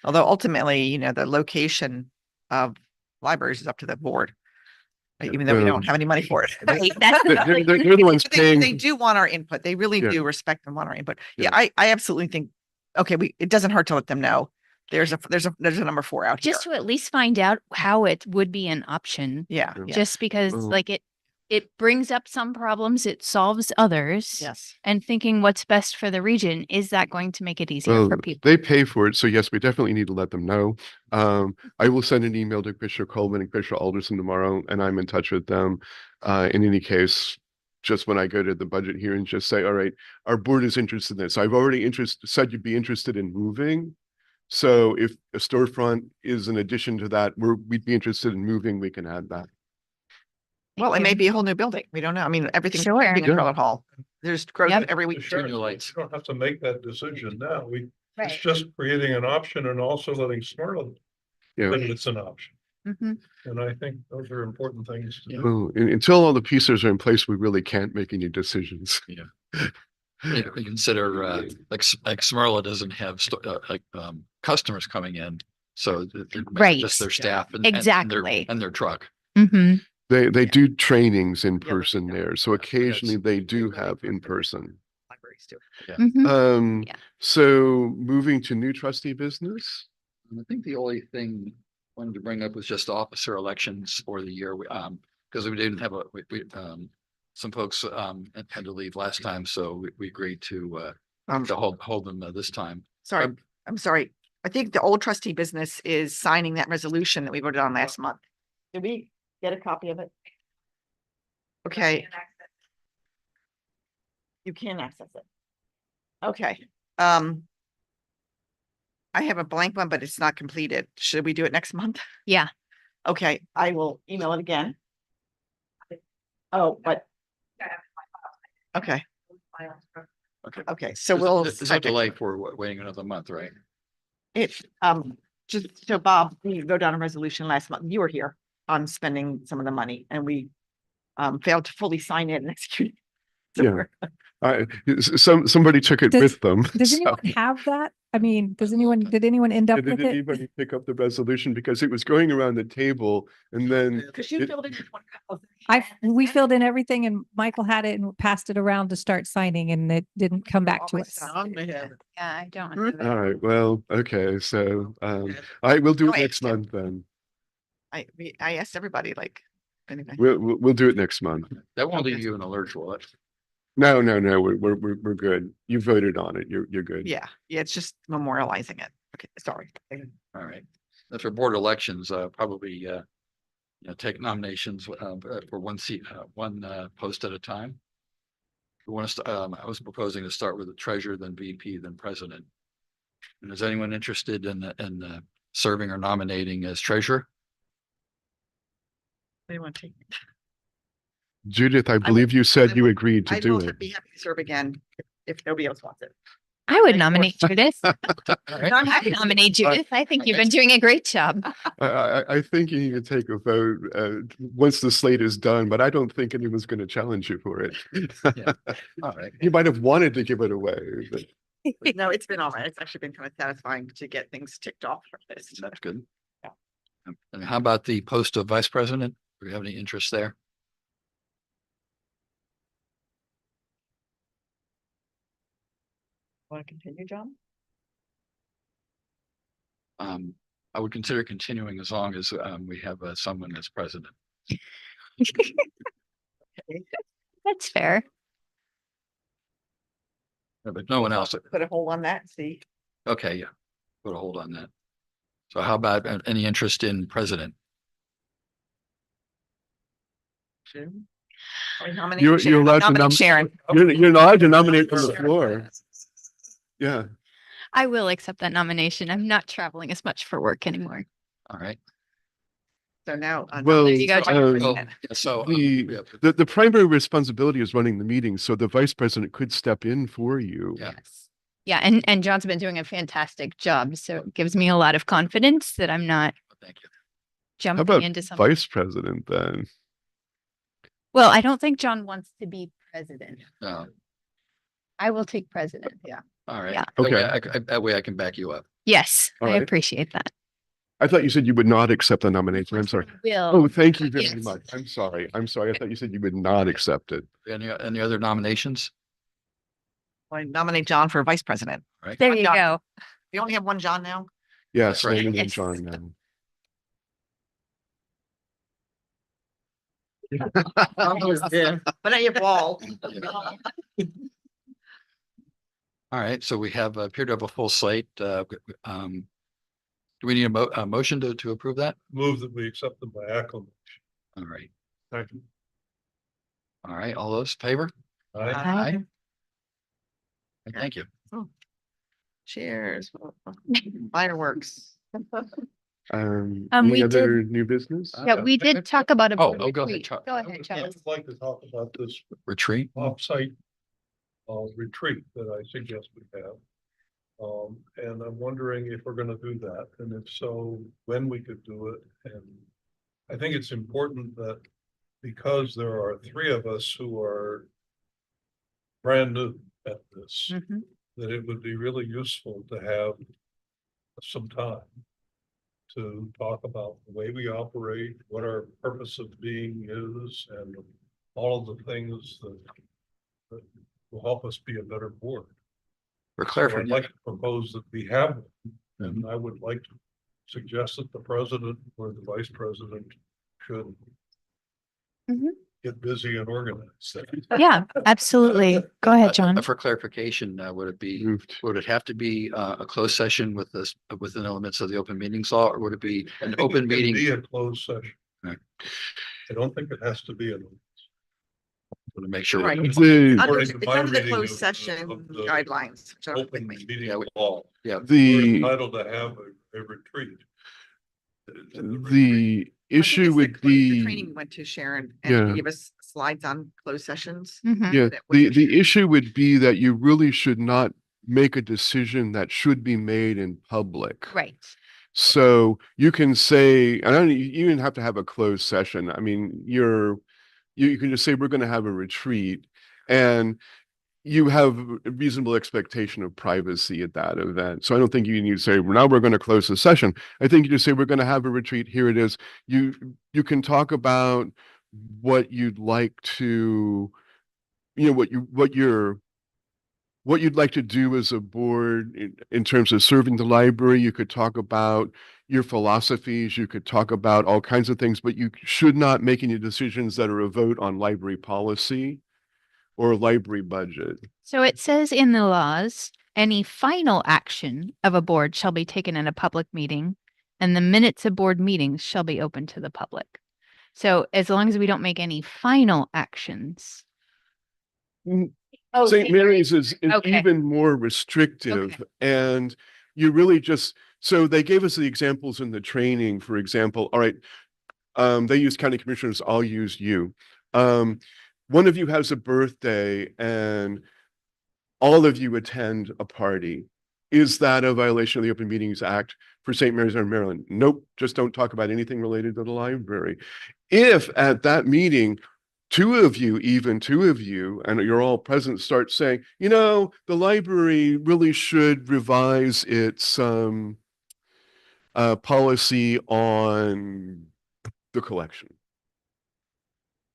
Although ultimately, the location of libraries is up to the board, right? Even though we don't have any money for it. Right. That's They're the ones paying. They do want our input. They really Yeah. do respect and want our input. Yeah. Yeah, I absolutely think, okay, it doesn't hurt to let them know. There's a number 4 out just here. to at least find out how it would be an option. Yeah. Yeah. Yeah. Just because Well, like it, it brings up some problems, it solves others. Yes. And thinking what's best for the region, is that going to make it easier Well, for people? they pay for it, so yes, we definitely need to let them know. I will send an email to Commissioner Coleman and Commissioner Alderson tomorrow, and I'm in touch with them. In any case, just when I go to the budget hearing, just say, all right, our board is interested in this. I've already said you'd be interested in moving. So if a storefront is an addition to that, we'd be interested in moving, we can add that. Well, it may be a whole new building. We don't know. I mean, everything's Sure. changing in Yeah. Charlotte Hall. There's growth Yep. every week. Sure, new you lights. don't have to make that decision now. It's Right. just creating an option and also letting Scarlett Yeah. that it's an option. Mm-hmm. And I think those are important things to do. Well, until all the pieces are in place, we really can't make any decisions. If we consider, like Smyrla doesn't have customers coming in, so Right. just their staff and Exactly. and their truck. Mm-hmm. They do trainings in Yeah, person there, so occasionally they do have in person. Libraries too. Mm-hmm. Yeah. So moving to new trustee business. And I think the only thing I wanted to bring up was just officer elections for the year. Because we didn't have some folks had to leave last time, so we agreed to hold them this time. Sorry, I'm sorry. I think the old trustee business is signing that resolution that we voted on last month. Did we get a copy of it? Okay, you can access it. Okay, I have a blank one, but it's not completed. Should we do it next month? Yeah. Okay, I will email it again. Oh, but. Okay, okay, so we'll. There's a delay for waiting another month, right? Just so Bob, we wrote down a resolution last month. You were here on spending some of the money and we failed to fully sign it and execute it. So Yeah. Somebody took it Does- with them. Does so- anyone have that? I mean, did anyone end up Did with it? anybody pick up the resolution? Because it was going around the table and then Because you it- filled in one. We filled in everything and Michael had it and passed it around to start signing and it didn't come back to us. Yeah, I don't Hmm? have it. all right, well, okay, so I will do No, it I next asked him. month then. I asked everybody, like, anyway. We'll do it next month. That won't leave you in a lurch, will it? No, we're good. You voted on it. You're good. Yeah, it's just memorializing it. Okay, sorry. All right. Now for board elections, probably take nominations for one seat, one post at a time. We want to. I was proposing to start with the treasurer, then VP, then president. And is anyone interested in serving or nominating as treasurer? They want to. Judith, I believe you said you agreed to I do will it. be happy to serve again if nobody else wants it. I would nominate Judith. All right. I'm I happy would to- nominate Judith. I think you've been doing a great job. I think you need to take a vote once the slate is done, but I don't think anyone's going to challenge you for it. All right. You might have wanted to give it away, but No, it's been all right. It's actually been kind of satisfying to get things ticked off our list. That's good. Yeah. And how about the post of vice president? Do you have any interest there? Want to continue, John? I would consider continuing as long as we have someone as president. That's fair. But no one else. Put a hold on that, see. Okay, yeah. Put a hold on that. So how about any interest in president? Jim? Are we nominating you're Sharon? allowed to Nominate Sharon. You're allowed to nominate from the floor. Yeah. I will accept that nomination. I'm not traveling as much for work anymore. All right. So now. Well, There you go, John. Oh, so the primary responsibility is running the meeting, so the vice president could step in for you. Yeah. Yes. Yeah, and John's been doing a fantastic job, so it gives me a lot of confidence that I'm not thank you. How jumping about into something. vice president then? Well, I don't think John wants to be president. No. I will take president. Yeah. All right. Yeah. Okay. That way I can back you up. Yes, All I right. appreciate that. I thought you said you would not accept the nomination. I'm sorry. Will. Oh, thank you very Yes. much. I'm sorry. I thought you said you would not accept it. Any other nominations? I nominate John for vice president. Right. There you John. go. We only have one John now. Yes, right. only one Yes. John now. Almost there, but at your ball. All right, so we have appear to have a full slate. Do we need a motion to approve that? Move that we accept them by acclamation. All right, Second. all right, all those in favor? Aye. Aye. Thank you. Cheers. Fireworks. We Any other did- new business? Yeah, we did talk about a. Oh, board go ahead, retreat. Chuck. Go I ahead, would Chuck. just like to talk about this Retreat? offsite retreat that I suggest we have. And I'm wondering if we're gonna do that, and if so, when we could do it. And I think it's important that because there are three of us who are brand new at this, that it would be really useful to have some time to talk about the way we operate, what our purpose of being is, and all of the things that will help us be a better board. For So I'd clarification. like to propose that we have one, and I would like to suggest that the president or the vice president should get busy and organize that. Yeah, absolutely. Go ahead, John. For clarification, would it have to be a closed session with this, within elements of the open meetings law, or would it be an I think open it can meeting? Be a closed session. Right. I don't think it has to be an. To make sure. Right. The, According to It's my under the reading closed of session the guidelines. which are Open with me. meeting law. Yeah. We're the, entitled to have a retreat. the I think issue it's would the training be, we went to Sharon Yeah. and give us slides on closed sessions. yeah, that what you're the issue would be that you really should not make a decision that should be made in public. Right. So you can say, I don't you even have to have a closed session. I mean, you can just say, we're going to have a retreat, and you have a reasonable expectation of privacy at that event. So I don't think you need to say, well, now we're going to close the session. I think you just say, we're going to have a retreat. Here it is. You can talk about what you'd like to, what you'd like to do as a board in terms of serving the library. You could talk about your philosophies. You could talk about all kinds of things, but you should not make any decisions that are a vote on library policy or library budget. So it says in the laws, any final action of a board shall be taken in a public meeting, and the minutes of board meetings shall be open to the public. So as long as we don't make any final actions. Oh, St. Mary's is Okay. even more restrictive, Okay. and you really just, so they gave us the examples in the training, for example. All right, they use county commissioners, I'll use you. One of you has a birthday and all of you attend a party. Is that a violation of the Open Meetings Act for St. Mary's in Maryland? Nope, just don't talk about anything related to the library. If at that meeting, two of you, and you're all present, start saying, the library really should revise its policy on the collection.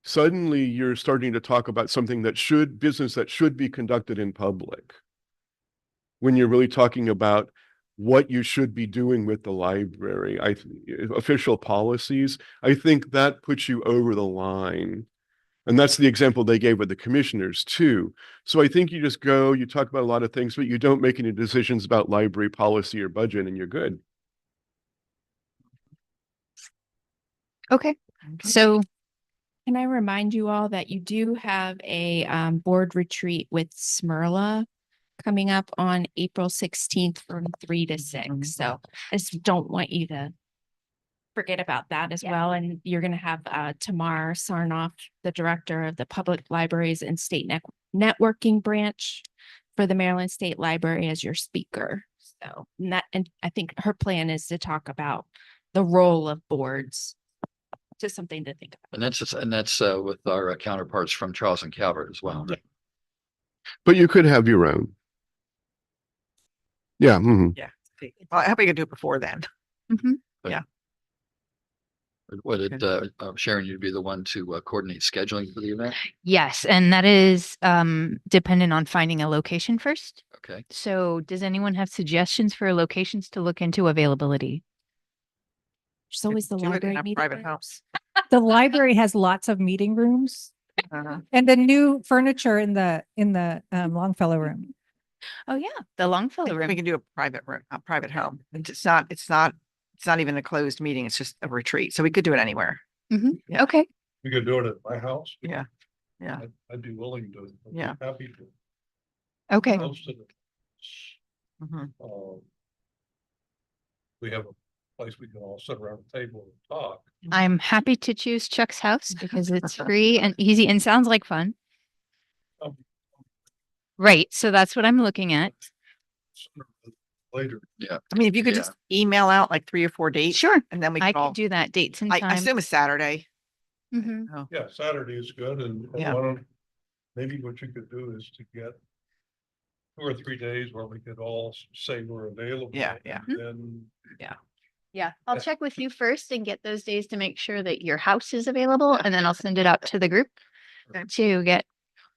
Suddenly you're starting to talk about something business that should be conducted in public, when you're really talking about what you should be doing with the library. Official policies, I think that puts you over the line. And that's the example they gave with the commissioners too. So I think you just go, you talk about a lot of things, but you don't make any decisions about library policy or budget, and you're good. Okay. So Can I remind you all that you do have a board retreat with Smyrla coming up on April 16th from 3 to 6. So I just don't want you to forget about that as well. And you're going to have Tamar Sarnoff, the director of the Public Libraries and State Networking Branch for the Maryland State Library, as your speaker. So, and I think her plan is to talk about the role of boards. Just something to think about. And that's with our counterparts from Charles and Calvert as well. But you could have your own. Yeah. Yeah. Well, I hope we can do it before then. Yeah. Would it, Sharon, you'd be the one to coordinate scheduling for the event? yes, and that is dependent on finding a location first. Okay. So does anyone have suggestions for locations to look into availability? There's always the Do it in library a meeting private room. house. The library has lots of meeting rooms and the new furniture in the Longfellow room. Oh, yeah, the Longfellow We room. can do a private room, a private home. It's not even a closed meeting. It's just a retreat. So we could do it anywhere. Yeah. Okay. We could do it at my house. Yeah. Yeah. I'd be willing to. I'd be Yeah. Happy to. Okay. Most of it. Mhm. We have a place we can all sit around the table and talk. I'm happy to choose Chuck's house because it's free and easy and sounds like fun. Um, Right. So that's what I'm looking at. sooner than Later. Yeah. I mean, if you could just email out like 3 or 4 dates. Sure. And then we I could all, could do that, dates and I times. assume a Saturday. Mhm. Oh, Yeah, Saturday is good and Yeah. maybe what you could do is to get 2 or 3 days where we could all say we're available. Yeah, yeah. And Yeah, I'll check with you first and get those days to make sure that your house is available, and then I'll send it out to the group to get.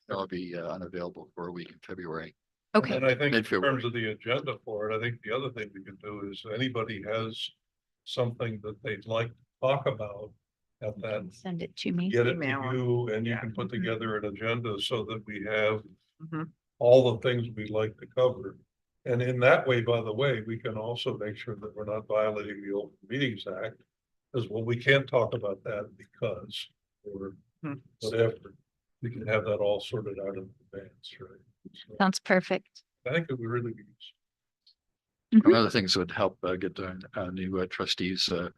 I'll be unavailable for a week in February. Okay. And I think in Mid-February. terms of the agenda for it, I think the other thing we could do is anybody has something that they'd like to talk about at that, Send it to me. get it to Email 'em. you and you Yeah. can put together an agenda so that we have Mhm. all the things we'd like to cover. And in that way, by the way, we can also make sure that we're not violating the Open Meetings Act. As well, we can't talk about that because, or Hmm. whatever. We can have that all sorted out in advance, right? So Sounds perfect. I think it would really be. One of the things that would help get the new trustees sort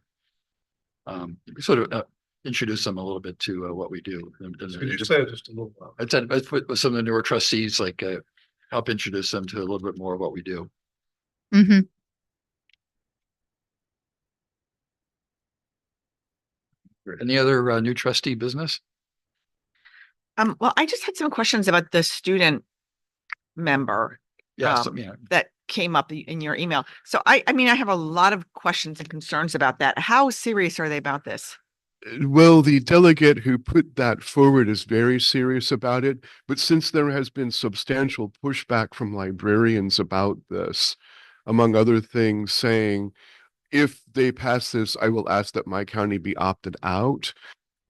of introduce them a little bit to what we do. And Could you just, say it just a little while? I said, with some of the newer trustees, like help introduce them to a little bit more of what we do. Mm-hmm. Any other new trustee business? Well, I just had some questions about the student member. Yes, That came up in your email. So I mean, I have a lot of questions and concerns about that. How serious are they about this? Well, the delegate who put that forward is very serious about it, but since there has been substantial pushback from librarians about this, among other things, saying, if they pass this, I will ask that my county be opted out.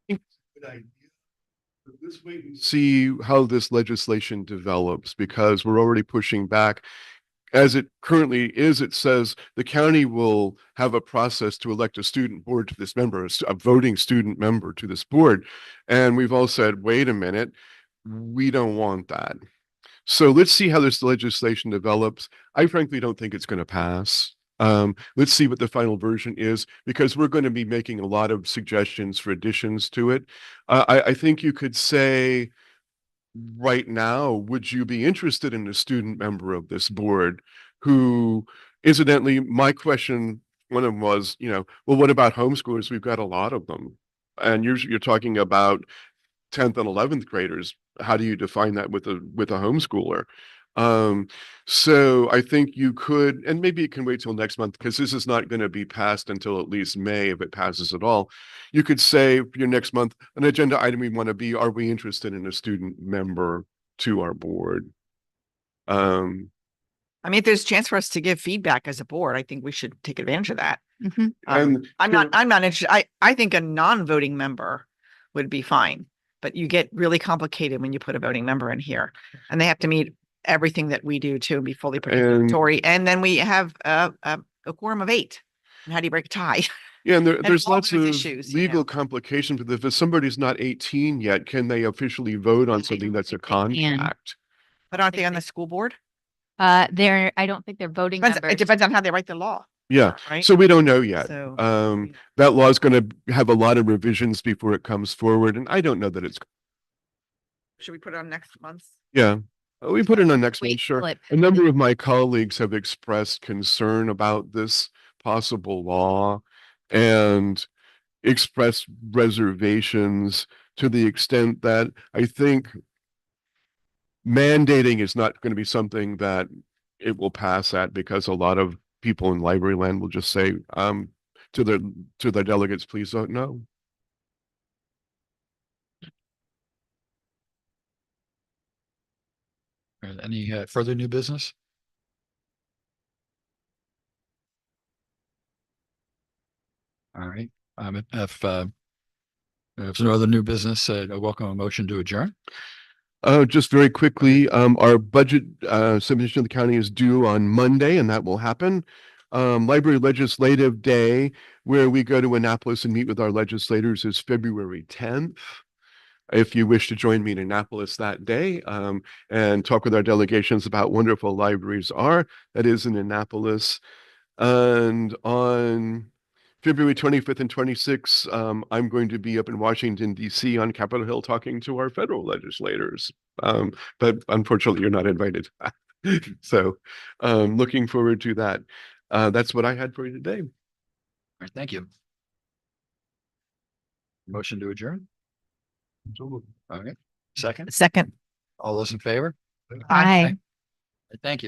Good idea. But let's wait and see how this legislation develops, because we're already pushing back. As it currently is, it says the county will have a process to elect a student board to this member, a voting student member to this board. And we've all said, wait a minute, we don't want that. So let's see how this legislation develops. I frankly don't think it's going to pass. Let's see what the final version is, because we're going to be making a lot of suggestions for additions to it. I think you could say, right now, would you be interested in a student member of this board who, incidentally, my question, one of them was, well, what about homeschoolers? We've got a lot of them. And you're talking about 10th and 11th graders. How do you define that with a homeschooler? So I think you could, and maybe it can wait till next month, because this is not going to be passed until at least May, if it passes at all. You could say for your next month, an agenda item we want to be, are we interested in a student member to our board? I mean, if there's a chance for us to give feedback as a board, I think we should take advantage of that. Mm-hmm. And I'm not interested. I think a non-voting member would be fine, but you get really complicated when you put a voting member in here, and they have to meet everything that we do to be fully participatory. And then we have a quorum of 8. And how do you break a tie? Yeah, and And there's all lots those of issues, legal complications. But if somebody's not 18 yet, can they officially vote on something that's a contract? But aren't they on the school board? I don't think they're voting It members. depends on how they write the law. Yeah, Right. so we don't know yet. So, that law is going to have a lot of revisions before it comes forward, and I don't know that it's. Should we put it on next month? Yeah, we put it on next Wait month, sure. till it- A number of my colleagues have expressed concern about this possible law and expressed reservations to the extent that I think mandating is not going to be something that it will pass at, because a lot of people in library land will just say to their delegates, please vote no. Any further new business? All right. If If there's no other new business, I welcome a motion to adjourn. Just very quickly, our budget submission to the county is due on Monday, and that will happen. Library Legislative Day, where we go to Annapolis and meet with our legislators, is February 10th. If you wish to join me in Annapolis that day, and talk with our delegations about wonderful libraries are, that is in Annapolis. And on February 25th and 26th, I'm going to be up in Washington, D.C. on Capitol Hill talking to our federal legislators. But unfortunately, you're not invited. So looking forward to that. That's what I had for you today. All right, thank you. Motion to adjourn. Okay. Second, Second. all those in favor? Bye. Thank you.